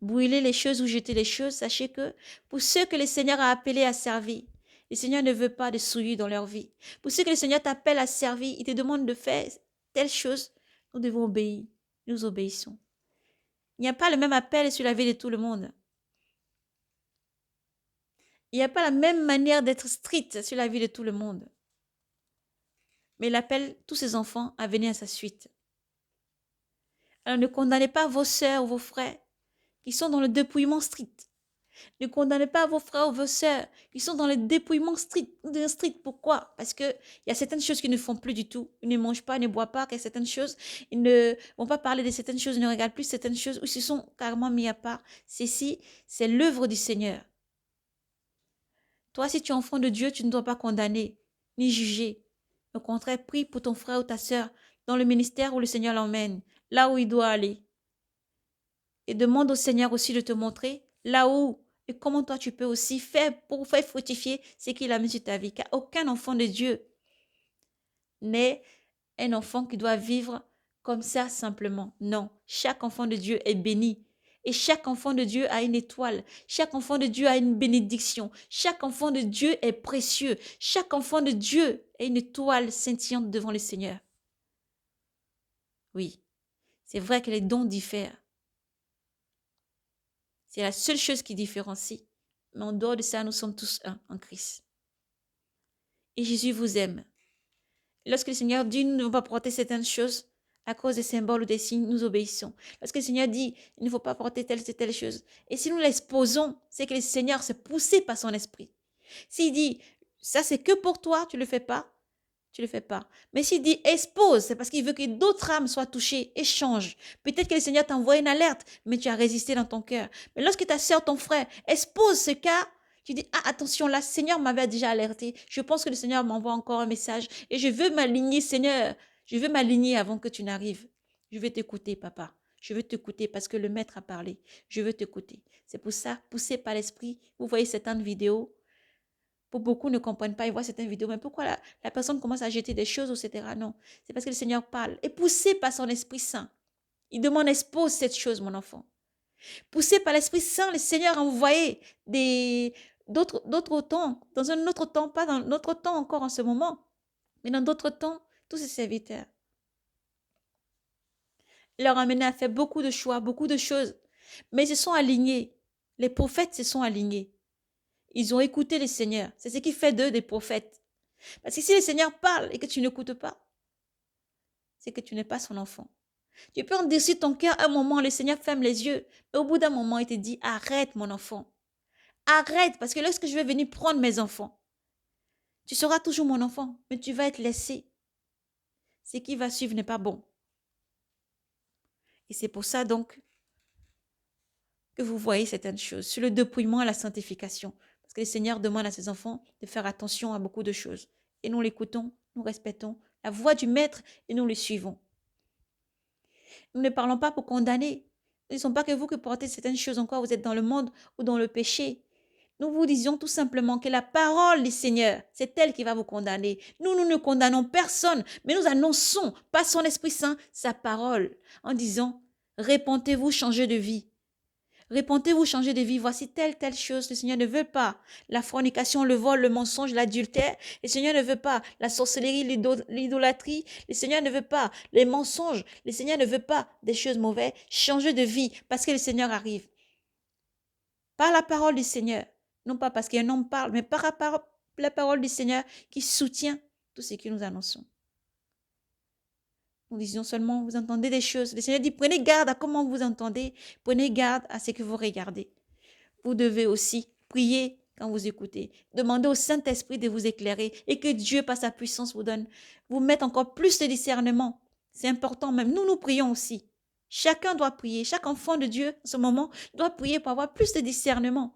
brûler les choses ou jeter les choses, sachez que pour ceux que le Seigneur a appelés à servir, le Seigneur ne veut pas de souillure dans leur vie. Pour ceux que le Seigneur t'appelle à servir, il te demande de faire telle chose, nous devons obéir, nous obéissons. Il n'y a pas le même appel sur la vie de tout le monde. Il n'y a pas la même manière d'être strict sur la vie de tout le monde. Mais il appelle tous ses enfants à venir à sa suite. Alors ne condamnez pas vos sœurs ou vos frères qui sont dans le dépouillement strict. Ne condamnez pas vos frères ou vos sœurs qui sont dans le dépouillement strict. Pourquoi? Parce qu'il y a certaines choses qu'ils ne font plus du tout. Ils ne mangent pas, ne boivent pas, certaines choses. Ils ne vont pas parler de certaines choses, ils ne regardent plus certaines choses ou ils se sont carrément mis à part. Ceci, c'est l'œuvre du Seigneur. Toi, si tu es enfant de Dieu, tu ne dois pas condamner ni juger. Au contraire, prie pour ton frère ou ta sœur dans le ministère où le Seigneur l'emmène, là où il doit aller. Et demande au Seigneur aussi de te montrer là où et comment toi tu peux aussi faire pour faire fructifier ce qu'il a mis sur ta vie. Car aucun enfant de Dieu n'est un enfant qui doit vivre comme ça simplement. Non, chaque enfant de Dieu est béni. Et chaque enfant de Dieu a une étoile. Chaque enfant de Dieu a une bénédiction. Chaque enfant de Dieu est précieux. Chaque enfant de Dieu est une étoile scintillante devant le Seigneur. Oui, c'est vrai que les dons diffèrent. C'est la seule chose qui différencie. Mais en dehors de ça, nous sommes tous un en Christ. Et Jésus vous aime. Lorsque le Seigneur dit nous ne devons pas porter certaines choses à cause des symboles ou des signes, nous obéissons. Lorsque le Seigneur dit il ne faut pas porter telle chose. Et si nous l'exposons, c'est que le Seigneur s'est poussé par son esprit. S'il dit ça c'est que pour toi, tu ne le fais pas, tu ne le fais pas. Mais s'il dit expose, c'est parce qu'il veut que d'autres âmes soient touchées et changent. Peut-être que le Seigneur t'a envoyé une alerte, mais tu as résisté dans ton cœur. Mais lorsque ta soeur, ton frère expose ce cas, tu dis, ah, attention, là, Seigneur m'avait déjà alerté. Je pense que le Seigneur m'envoie encore un message et je veux m'aligner, Seigneur. Je veux m'aligner avant que tu n'arrives. Je veux t'écouter, papa. Je veux t'écouter parce que le Maître a parlé. Je veux t'écouter. C'est pour ça, poussé par l'Esprit, vous voyez certaines vidéos. Pour beaucoup ne comprennent pas, ils voient certaines vidéos. Mais pourquoi la personne commence à jeter des choses, etc. Non, c'est parce que le Seigneur parle. Et poussé par son Esprit Saint, il demande, expose cette chose, mon enfant. Poussé par l'Esprit Saint, le Seigneur a envoyé des d'autres temps, dans un autre temps, pas dans notre temps encore en ce moment, mais dans d'autres temps, tous ces serviteurs. Il leur a amené à faire beaucoup de choix, beaucoup de choses, mais ils se sont alignés. Les prophètes se sont alignés. Ils ont écouté le Seigneur. C'est ce qui fait d'eux des prophètes. Parce que si le Seigneur parle et que tu n'écoutes pas, c'est que tu n'es pas son enfant. Tu peux en dire sur ton cœur un moment, le Seigneur ferme les yeux, mais au bout d'un moment, il te dit, arrête mon enfant. Arrête, parce que lorsque je vais venir prendre mes enfants, tu seras toujours mon enfant, mais tu vas être laissé. Ce qui va suivre n'est pas bon. Et c'est pour ça donc que vous voyez certaines choses, sur le dépouillement à la sanctification. Parce que le Seigneur demande à ses enfants de faire attention à beaucoup de choses. Et nous l'écoutons, nous respectons la voix du Maître et nous le suivons. Nous ne parlons pas pour condamner. Nous ne disons pas que vous que portez certaines choses encore, vous êtes dans le monde ou dans le péché. Nous vous disions tout simplement que la parole du Seigneur, c'est elle qui va vous condamner. Nous ne condamnons personne, mais nous annonçons par son Esprit Saint sa parole en disant, répentez-vous, changez de vie. Répentez-vous, changez de vie. Voici telle chose. Le Seigneur ne veut pas la fornication, le vol, le mensonge, l'adultère. Le Seigneur ne veut pas la sorcellerie, l'idolâtrie. Le Seigneur ne veut pas les mensonges. Le Seigneur ne veut pas des choses mauvaises. Changez de vie parce que le Seigneur arrive. Par la parole du Seigneur. Non pas parce qu'un homme parle, mais par la parole du Seigneur qui soutient tout ce que nous annonçons. Nous disions seulement, vous entendez des choses. Le Seigneur dit, prenez garde à comment vous entendez. Prenez garde à ce que vous regardez. Vous devez aussi prier quand vous écoutez. Demandez au Saint-Esprit de vous éclairer et que Dieu, par sa puissance, vous mette encore plus de discernement. C'est important même. Nous prions aussi. Chacun doit prier. Chaque enfant de Dieu, en ce moment, doit prier pour avoir plus de discernement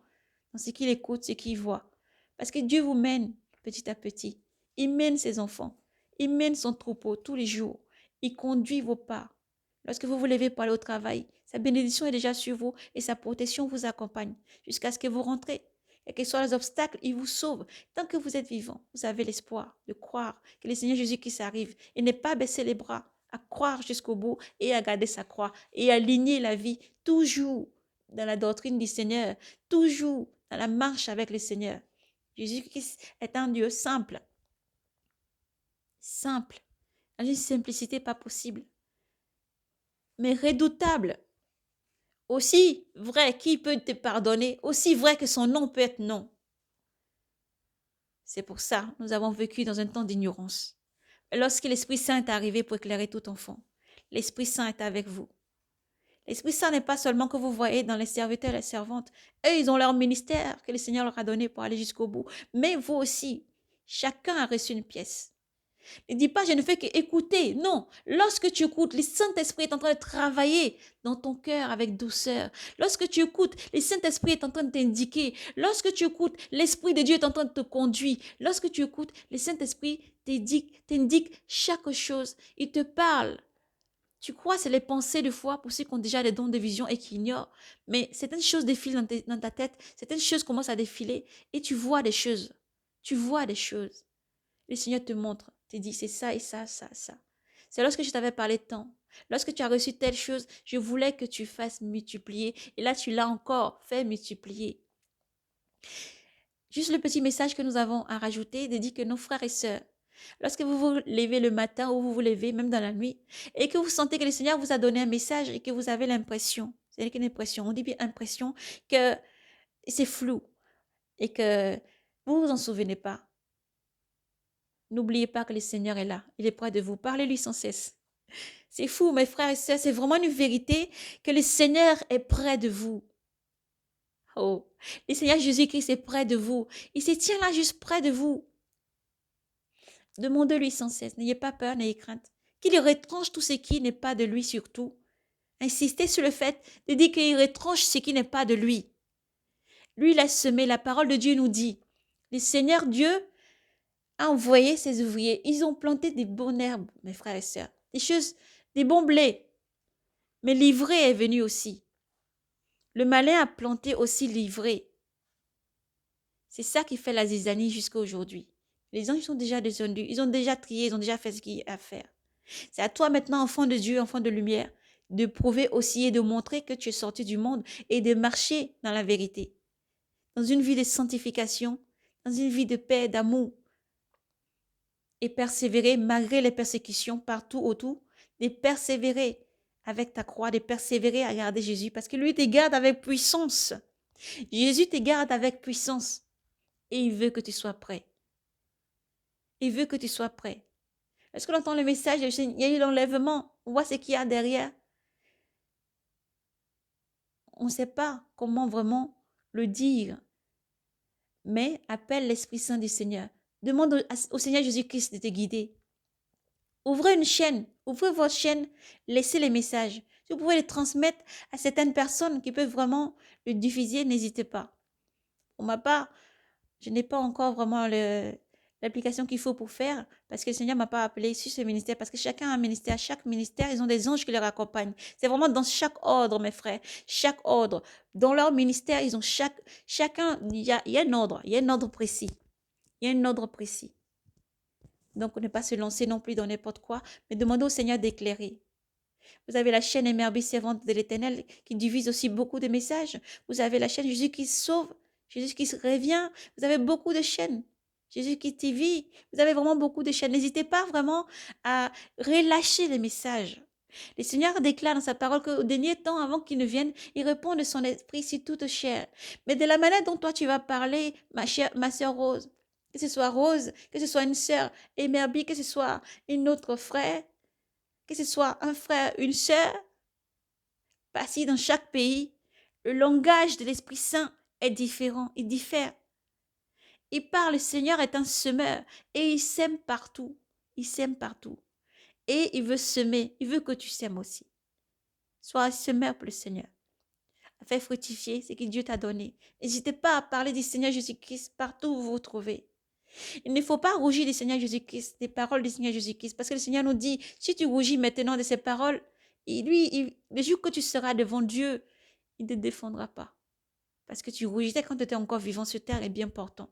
dans ce qu'il écoute, ce qu'il voit. Parce que Dieu vous mène petit à petit. Il mène ses enfants. Il mène son troupeau tous les jours. Il conduit vos pas. Lorsque vous vous levez pour aller au travail, sa bénédiction est déjà sur vous et sa protection vous accompagne jusqu'à ce que vous rentrez. Et quels soient les obstacles, il vous sauve. Tant que vous êtes vivant, vous avez l'espoir de croire que le Seigneur Jésus-Christ arrive et ne pas baisser les bras, à croire jusqu'au bout et à garder sa croix et à aligner la vie toujours dans la doctrine du Seigneur, toujours dans la marche avec le Seigneur. Jésus-Christ est un Dieu simple, simple, dans une simplicité pas possible, mais redoutable. Aussi vrai qui peut te pardonner, aussi vrai que son nom peut être non. C'est pour ça nous avons vécu dans un temps d'ignorance. Lorsque l'Esprit Saint est arrivé pour éclairer tout enfant, l'Esprit Saint est avec vous. L'Esprit Saint n'est pas seulement que vous voyez dans les serviteurs et les servantes. Eux, ils ont leur ministère que le Seigneur leur a donné pour aller jusqu'au bout. Mais vous aussi, chacun a reçu une pièce. Ne dis pas, je ne fais qu'écouter. Non, lorsque tu écoutes, le Saint-Esprit est en train de travailler dans ton cœur avec douceur. Lorsque tu écoutes, le Saint-Esprit est en train de t'indiquer. Lorsque tu écoutes, l'Esprit de Dieu est en train de te conduire. Lorsque tu écoutes, le Saint-Esprit t'indique chaque chose. Il te parle. Tu crois, c'est les pensées de foi pour ceux qui ont déjà des dons de vision et qui ignorent. Mais certaines choses défilent dans ta tête, certaines choses commencent à défiler et tu vois des choses. Tu vois des choses. Le Seigneur te montre, te dit, c'est ça et ça, ça, ça. C'est lorsque je t'avais parlé tant. Lorsque tu as reçu telle chose, je voulais que tu fasses multiplier. Et là, tu l'as encore fait multiplier. Juste le petit message que nous avons à rajouter, de dire que nos frères et sœurs, lorsque vous vous levez le matin ou vous vous levez même dans la nuit, et que vous sentez que le Seigneur vous a donné un message et que vous avez l'impression, c'est une impression, on dit bien impression, que c'est flou et que vous vous en souvenez pas. N'oubliez pas que le Seigneur est là. Il est près de vous. Parlez-lui sans cesse. C'est fou, mes frères et sœurs. C'est vraiment une vérité que le Seigneur est près de vous. Oh, le Seigneur Jésus-Christ est près de vous. Il se tient là juste près de vous. Demandez-lui sans cesse. N'ayez pas peur, n'ayez crainte. Qu'il retranche tout ce qui n'est pas de lui surtout. Insistez sur le fait de dire qu'il retranche ce qui n'est pas de lui. Lui, il a semé. La parole de Dieu nous dit. Le Seigneur Dieu a envoyé ses ouvriers. Ils ont planté des bonnes herbes, mes frères et sœurs. Des choses, des bons blés. Mais l'ivraie est venu aussi. Le malin a planté aussi l'ivraie. C'est ça qui fait la zizanie jusqu'à aujourd'hui. Les anges sont déjà descendus. Ils ont déjà trié, ils ont déjà fait ce qu'il y a à faire. C'est à toi maintenant, enfant de Dieu, enfant de lumière, de prouver aussi et de montrer que tu es sorti du monde et de marcher dans la vérité. dans une vie de sanctification, dans une vie de paix, d'amour, et persévérer malgré les persécutions partout autour, de persévérer avec ta croix, de persévérer à garder Jésus, parce que lui te garde avec puissance. Jésus te garde avec puissance et il veut que tu sois prêt. Il veut que tu sois prêt. Est-ce qu'on entend le message? Il y a eu l'enlèvement. On voit ce qu'il y a derrière. On ne sait pas comment vraiment le dire, mais appelle l'Esprit Saint du Seigneur. Demande au Seigneur Jésus-Christ de te guider. Ouvrez une chaîne, ouvrez votre chaîne, laissez les messages. Si vous pouvez les transmettre à certaines personnes qui peuvent vraiment le diffuser, n'hésitez pas. Pour ma part, je n'ai pas encore vraiment l'application qu'il faut pour faire parce que le Seigneur ne m'a pas appelé sur ce ministère parce que chacun a un ministère. Chaque ministère, ils ont des anges qui leur accompagnent. C'est vraiment dans chaque ordre, mes frères. Chaque ordre. Dans leur ministère, ils ont chacun, il y a un ordre. Il y a un ordre précis. Il y a un ordre précis. Donc, ne pas se lancer non plus dans n'importe quoi, mais demander au Seigneur d'éclairer. Vous avez la chaîne Emerbi servante de l'Éternel qui divise aussi beaucoup de messages. Vous avez la chaîne Jésus qui sauve, Jésus qui revient. Vous avez beaucoup de chaînes. Jésus qui TV. Vous avez vraiment beaucoup de chaînes. N'hésitez pas vraiment à relâcher les messages. Le Seigneur déclare dans sa parole qu'au dernier temps, avant qu'il ne vienne, il répond de son esprit sur toute chair. Mais de la manière dont toi tu vas parler, ma sœur Rose, que ce soit Rose, que ce soit une sœur Emerbi, que ce soit une autre frère, que ce soit un frère, une sœur, parce que dans chaque pays, le langage de l'Esprit Saint est différent, il diffère. Il parle, le Seigneur est un semeur et il sème partout. Il sème partout. Et il veut semer, il veut que tu sèmes aussi. Sois un semeur pour le Seigneur. Fais fructifier ce que Dieu t'a donné. N'hésitez pas à parler du Seigneur Jésus-Christ partout où vous vous trouvez. Il ne faut pas rougir du Seigneur Jésus-Christ, des paroles du Seigneur Jésus-Christ, parce que le Seigneur nous dit, si tu rougis maintenant de ces paroles, le jour que tu seras devant Dieu, il ne te défendra pas. Parce que tu rougissais quand tu étais encore vivant sur terre et bien portant.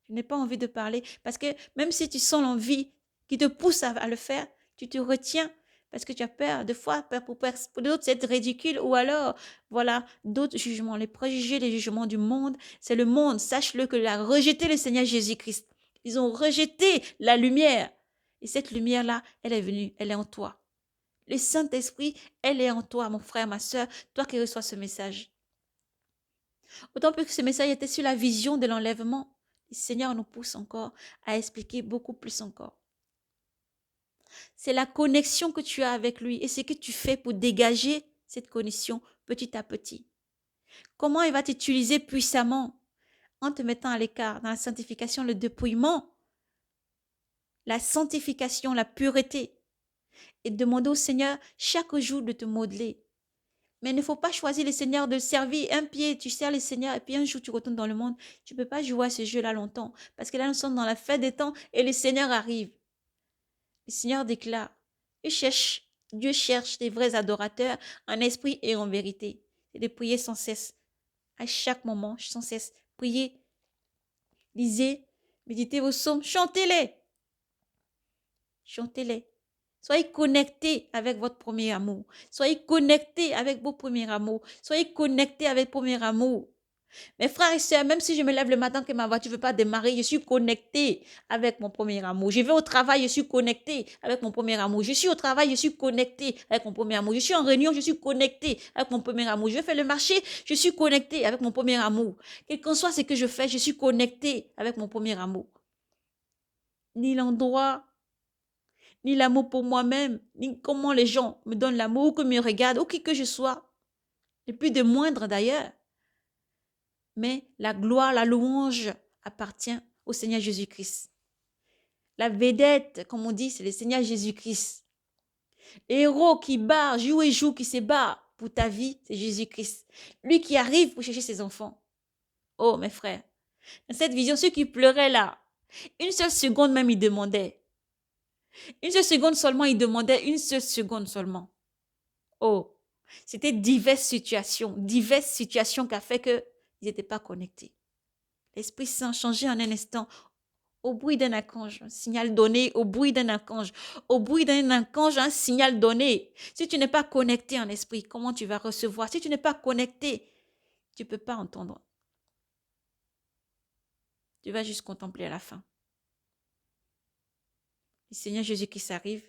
Je n'ai pas envie de parler, parce que même si tu sens l'envie qui te pousse à le faire, tu te retiens parce que tu as peur, des fois, peur pour d'autres, c'est ridicule, ou alors, voilà, d'autres jugements, les préjugés, les jugements du monde, c'est le monde, sache-le que a rejeté le Seigneur Jésus-Christ. Ils ont rejeté la lumière, et cette lumière-là, elle est venue, elle est en toi. Le Saint-Esprit, elle est en toi, mon frère, ma soeur, toi qui reçois ce message. Autant plus que ce message était sur la vision de l'enlèvement, le Seigneur nous pousse encore à expliquer beaucoup plus encore. C'est la connexion que tu as avec lui et ce que tu fais pour dégager cette connexion petit à petit. Comment il va t'utiliser puissamment en te mettant à l'écart dans la sanctification, le dépouillement, la sanctification, la pureté et demander au Seigneur chaque jour de te modeler. Mais il ne faut pas choisir le Seigneur de servir un pied, tu sers le Seigneur et puis un jour tu retournes dans le monde. Tu ne peux pas jouer à ce jeu-là longtemps parce que là nous sommes dans la fin des temps et le Seigneur arrive. Le Seigneur déclare, Dieu cherche des vrais adorateurs en esprit et en vérité. C'est de prier sans cesse, à chaque moment, sans cesse. Priez, lisez, méditez vos psaumes, chantez-les. Chantez-les. Soyez connectés avec votre premier amour. Soyez connectés avec vos premiers amours. Soyez connectés avec le premier amour. Mes frères et sœurs, même si je me lève le matin que ma voiture ne veut pas démarrer, je suis connectée avec mon premier amour. Je vais au travail, je suis connectée avec mon premier amour. Je suis au travail, je suis connectée avec mon premier amour. Je suis en réunion, je suis connectée avec mon premier amour. Je vais faire le marché, je suis connectée avec mon premier amour. Quel qu'en soit ce que je fais, je suis connectée avec mon premier amour. Ni l'endroit, ni l'amour pour moi-même, ni comment les gens me donnent l'amour, ou que me regardent, ou qui que je sois. Et plus de moindre d'ailleurs. Mais la gloire, la louange appartient au Seigneur Jésus-Christ. La vedette, comme on dit, c'est le Seigneur Jésus-Christ. Héros qui bat, jour et jour qui se bat pour ta vie, c'est Jésus-Christ. Lui qui arrive pour chercher ses enfants. Oh, mes frères, dans cette vision, ceux qui pleuraient là, une seule seconde même, ils demandaient. Une seule seconde seulement, ils demandaient, une seule seconde seulement. Oh, c'était diverses situations qui a fait qu'ils n'étaient pas connectés. L'Esprit Saint changeait en un instant. Au bruit d'un archange, un signal donné, au bruit d'un archange. Au bruit d'un archange, un signal donné. Si tu n'es pas connecté en esprit, comment tu vas recevoir? Si tu n'es pas connecté, tu ne peux pas entendre. Tu vas juste contempler à la fin. Le Seigneur Jésus-Christ arrive.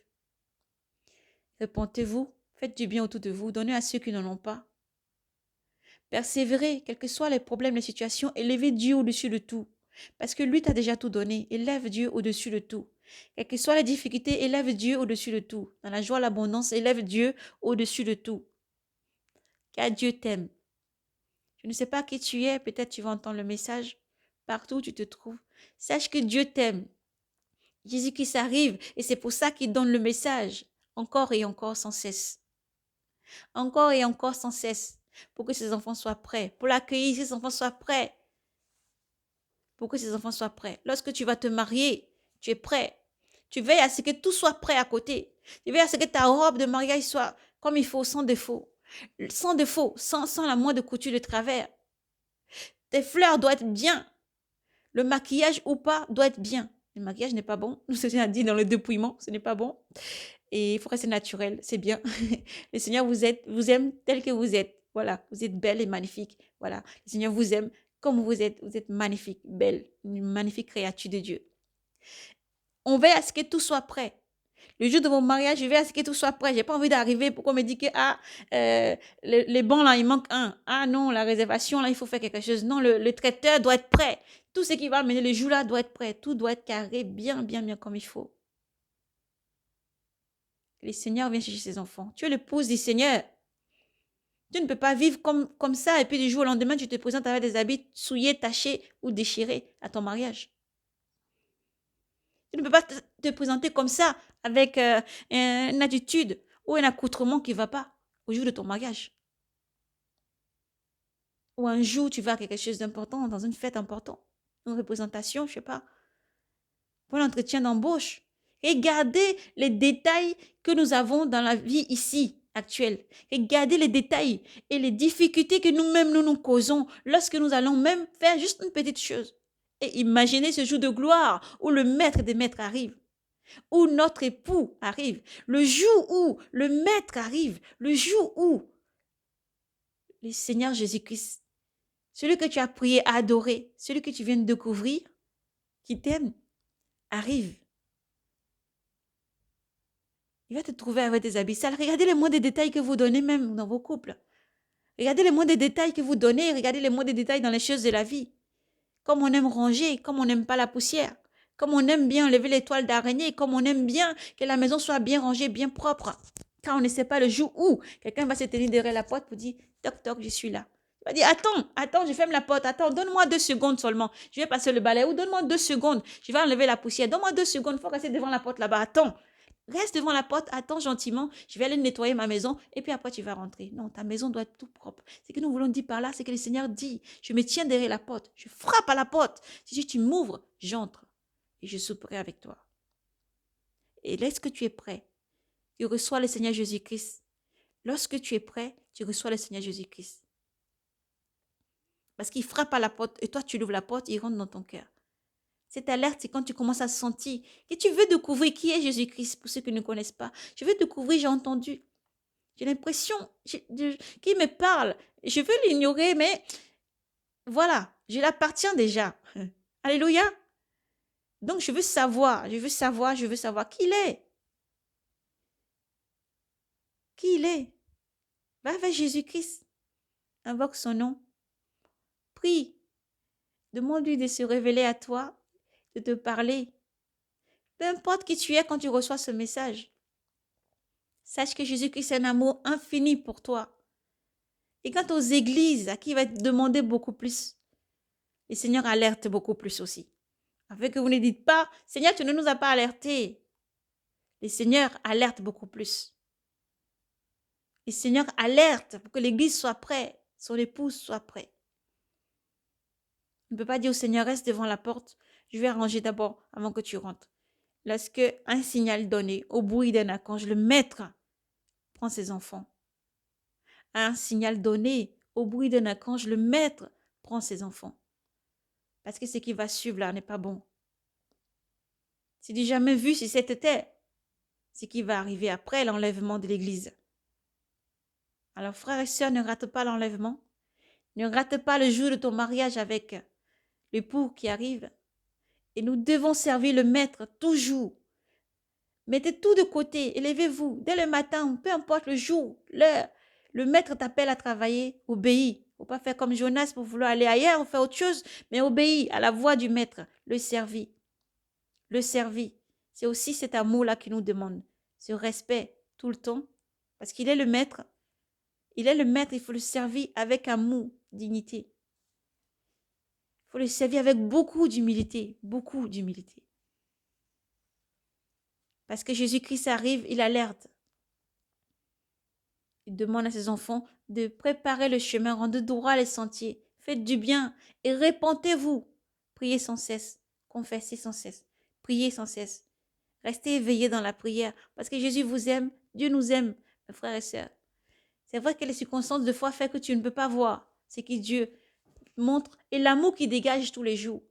Répentez-vous, faites du bien autour de vous, donnez à ceux qui n'en ont pas. Persévérez, quels que soient les problèmes, les situations, élevez Dieu au-dessus de tout. Parce que lui t'a déjà tout donné. Élève Dieu au-dessus de tout. Quelles que soient les difficultés, élève Dieu au-dessus de tout. Dans la joie, l'abondance, élève Dieu au-dessus de tout. Car Dieu t'aime. Je ne sais pas qui tu es, peut-être tu vas entendre le message. Partout où tu te trouves. Sache que Dieu t'aime. Jésus-Christ arrive et c'est pour ça qu'il donne le message. Encore et encore sans cesse. Encore et encore sans cesse. Pour que ses enfants soient prêts. Pour l'accueillir, ses enfants soient prêts. Pour que ses enfants soient prêts. Lorsque tu vas te marier, tu es prêt. Tu veilles à ce que tout soit prêt à côté. Tu veilles à ce que ta robe de mariage soit comme il faut, sans défaut. Sans défaut, sans la moindre couture de travers. Tes fleurs doivent être bien. Le maquillage ou pas doit être bien. Le maquillage n'est pas bon. Nous, c'est dit dans le dépouillement, ce n'est pas bon. Et il faut rester naturel, c'est bien. Le Seigneur vous aime tel que vous êtes. Voilà, vous êtes belle et magnifique. Voilà, le Seigneur vous aime comme vous êtes. Vous êtes magnifique, belle, une magnifique créature de Dieu. On veille à ce que tout soit prêt. Le jour de mon mariage, je vais à ce que tout soit prêt. J'ai pas envie d'arriver pour qu'on me dise que les bancs là, il manque un. Ah non, la réservation là, il faut faire quelque chose. Non, le traiteur doit être prêt. Tout ce qui va amener le jour là doit être prêt. Tout doit être carré, bien, bien, bien comme il faut. Le Seigneur vient chercher ses enfants. Tu es l'épouse du Seigneur. Tu ne peux pas vivre comme ça et puis du jour au lendemain, tu te présentes avec des habits souillés, tachés ou déchirés à ton mariage. Tu ne peux pas te présenter comme ça avec une attitude ou un accoutrement qui ne va pas au jour de ton mariage. Ou un jour, tu vas à quelque chose d'important, dans une fête importante, une représentation, je ne sais pas, pour l'entretien d'embauche. Regardez les détails que nous avons dans la vie ici, actuelle. Regardez les détails et les difficultés que nous-mêmes nous causons lorsque nous allons même faire juste une petite chose. Et imaginez ce jour de gloire où le maître des maîtres arrive, où notre époux arrive, le jour où le maître arrive, le jour où le Seigneur Jésus-Christ, celui que tu as prié à adorer, celui que tu viens de découvrir, qui t'aime, arrive. Il va te trouver avec des habits sales. Regardez les moindres détails que vous donnez même dans vos couples. Regardez les moindres détails que vous donnez. Regardez les moindres détails dans les choses de la vie. Comme on aime ranger, comme on n'aime pas la poussière. Comme on aime bien lever les toiles d'araignée. Comme on aime bien que la maison soit bien rangée, bien propre. Car on ne sait pas le jour où quelqu'un va se tenir derrière la porte pour dire « Toc, toc, je suis là ». Il va dire « Attends, je ferme la porte. Attends, donne-moi 2 secondes seulement. Je vais passer le balai. Ou donne-moi 2 secondes. Je vais enlever la poussière. Donne-moi 2 secondes. Il faut rester devant la porte là-bas. Attends. » Reste devant la porte, attends gentiment, je vais aller nettoyer ma maison et puis après tu vas rentrer. Non, ta maison doit être tout propre. Ce que nous voulons dire par là, c'est que le Seigneur dit, je me tiens derrière la porte, je frappe à la porte. Si tu m'ouvres, j'entre et je souperai avec toi. Et lorsque tu es prêt, tu reçois le Seigneur Jésus-Christ. Lorsque tu es prêt, tu reçois le Seigneur Jésus-Christ. Parce qu'il frappe à la porte et toi tu ouvres la porte, il rentre dans ton cœur. Cette alerte, c'est quand tu commences à sentir que tu veux découvrir qui est Jésus-Christ pour ceux qui ne connaissent pas. Je veux découvrir, j'ai entendu. J'ai l'impression qu'il me parle. Je veux l'ignorer, mais voilà, je l'appartiens déjà. Alléluia. Donc, je veux savoir qui il est. Qui il est. Va vers Jésus-Christ. Invoque son nom. Prie. Demande-lui de se révéler à toi, de te parler. Peu importe qui tu es quand tu reçois ce message. Sache que Jésus-Christ est un amour infini pour toi. Et quant aux églises, à qui il va te demander beaucoup plus, le Seigneur alerte beaucoup plus aussi. Afin que vous ne dites pas, Seigneur, tu ne nous as pas alertés. Le Seigneur alerte beaucoup plus. Le Seigneur alerte pour que l'église soit prête, son épouse soit prête. On ne peut pas dire au Seigneur, reste devant la porte, je vais arranger d'abord avant que tu rentres. Lorsque un signal donné au bruit d'un archange, le maître prend ses enfants. Un signal donné au bruit d'un archange, le maître prend ses enfants. Parce que ce qui va suivre là n'est pas bon. Si tu n'as jamais vu sur cette terre ce qui va arriver après l'enlèvement de l'église. Alors frères et sœurs, ne rate pas l'enlèvement. Ne rate pas le jour de ton mariage avec l'époux qui arrive. Et nous devons servir le Maître toujours. Mettez tout de côté, élevez-vous. Dès le matin, peu importe le jour, l'heure, le Maître t'appelle à travailler, obéis. Il ne faut pas faire comme Jonas pour vouloir aller ailleurs ou faire autre chose, mais obéis à la voix du Maître, le servir. Le servir. C'est aussi cet amour-là qui nous demande, ce respect tout le temps, parce qu'il est le Maître. Il est le Maître, il faut le servir avec amour, dignité. Il faut le servir avec beaucoup d'humilité, beaucoup d'humilité. Parce que Jésus-Christ arrive, il alerte. Il demande à ses enfants de préparer le chemin, rendre droit les sentiers, faites du bien et répentez-vous. Priez sans cesse, confessez sans cesse, priez sans cesse. Restez éveillés dans la prière parce que Jésus vous aime, Dieu nous aime, mes frères et sœurs. C'est vrai que les circonstances de foi font que tu ne peux pas voir ce que Dieu montre et l'amour qu'il dégage tous les jours.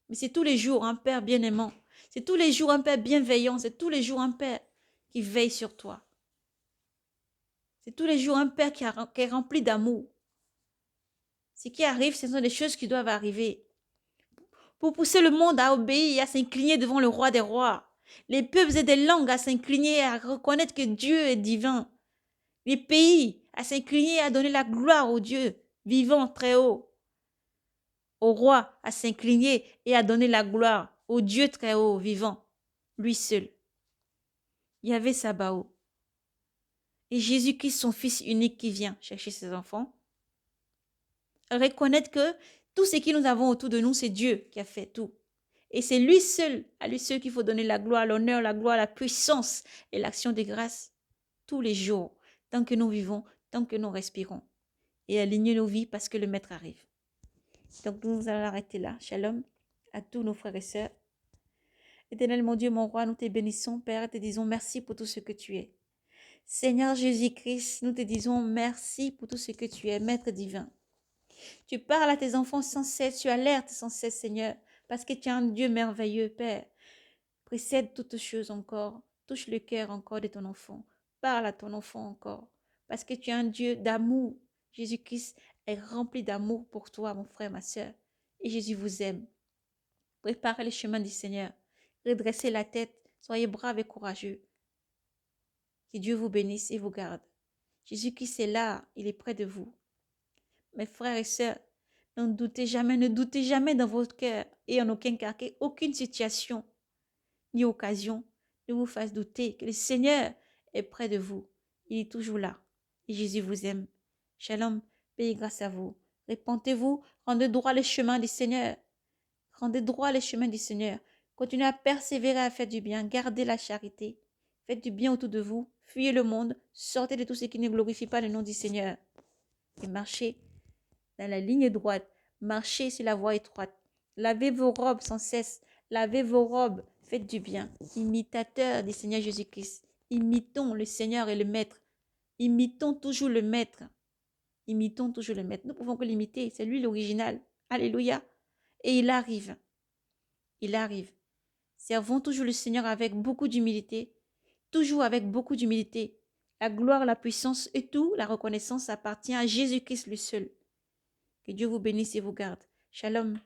Mais c'est tous les jours un Père bien-aimant. C'est tous les jours un Père bienveillant. C'est tous les jours un Père qui veille sur toi. C'est tous les jours un Père qui est rempli d'amour. Ce qui arrive, ce sont des choses qui doivent arriver. Pour pousser le monde à obéir et à s'incliner devant le roi des rois. Les peuples et des langues à s'incliner et à reconnaître que Dieu est divin. Les pays à s'incliner et à donner la gloire au Dieu vivant très haut. Au roi à s'incliner et à donner la gloire au Dieu très haut vivant, lui seul. Il y avait Sabaoth. Et Jésus-Christ, son Fils unique qui vient chercher ses enfants, reconnaître que tout ce que nous avons autour de nous, c'est Dieu qui a fait tout. Et c'est lui seul, à lui seul qu'il faut donner la gloire, l'honneur, la gloire, la puissance et l'action de grâce tous les jours, tant que nous vivons, tant que nous respirons. Et aligner nos vies parce que le Maître arrive. Donc nous allons arrêter là. Shalom à tous nos frères et sœurs. Éternel mon Dieu, mon roi, nous te bénissons, Père, et te disons merci pour tout ce que tu es. Seigneur Jésus-Christ, nous te disons merci pour tout ce que tu es, Maître divin. Tu parles à tes enfants sans cesse, tu alertes sans cesse, Seigneur, parce que tu es un Dieu merveilleux, Père. Précède toutes choses encore, touche le cœur encore de ton enfant. Parle à ton enfant encore, parce que tu es un Dieu d'amour. Jésus-Christ est rempli d'amour pour toi, mon frère, ma soeur. Et Jésus vous aime. Préparez le chemin du Seigneur. Redressez la tête. Soyez braves et courageux. Que Dieu vous bénisse et vous garde. Jésus-Christ est là. Il est près de vous. Mes frères et sœurs, ne doutez jamais dans votre cœur et en aucun cas qu'aucune situation ni occasion ne vous fasse douter que le Seigneur est près de vous. Il est toujours là. Et Jésus vous aime. Shalom, paix et grâce à vous. Répentez-vous, rendez droit le chemin du Seigneur. Rendez droit les chemins du Seigneur. Continuez à persévérer à faire du bien. Gardez la charité. Faites du bien autour de vous. Fuyez le monde. Sortez de tout ce qui ne glorifie pas le nom du Seigneur. Et marchez dans la ligne droite. Marchez sur la voie étroite. Lavez vos robes sans cesse. Lavez vos robes. Faites du bien. Imitateurs du Seigneur Jésus-Christ. Imitons le Seigneur et le Maître. Imitons toujours le Maître. Imitons toujours le Maître. Nous pouvons que l'imiter. C'est lui l'original. Alléluia. Et il arrive. Il arrive. Servons toujours le Seigneur avec beaucoup d'humilité. Toujours avec beaucoup d'humilité. La gloire, la puissance et tout, la reconnaissance appartient à Jésus-Christ le seul. Que Dieu vous bénisse et vous garde. Shalom.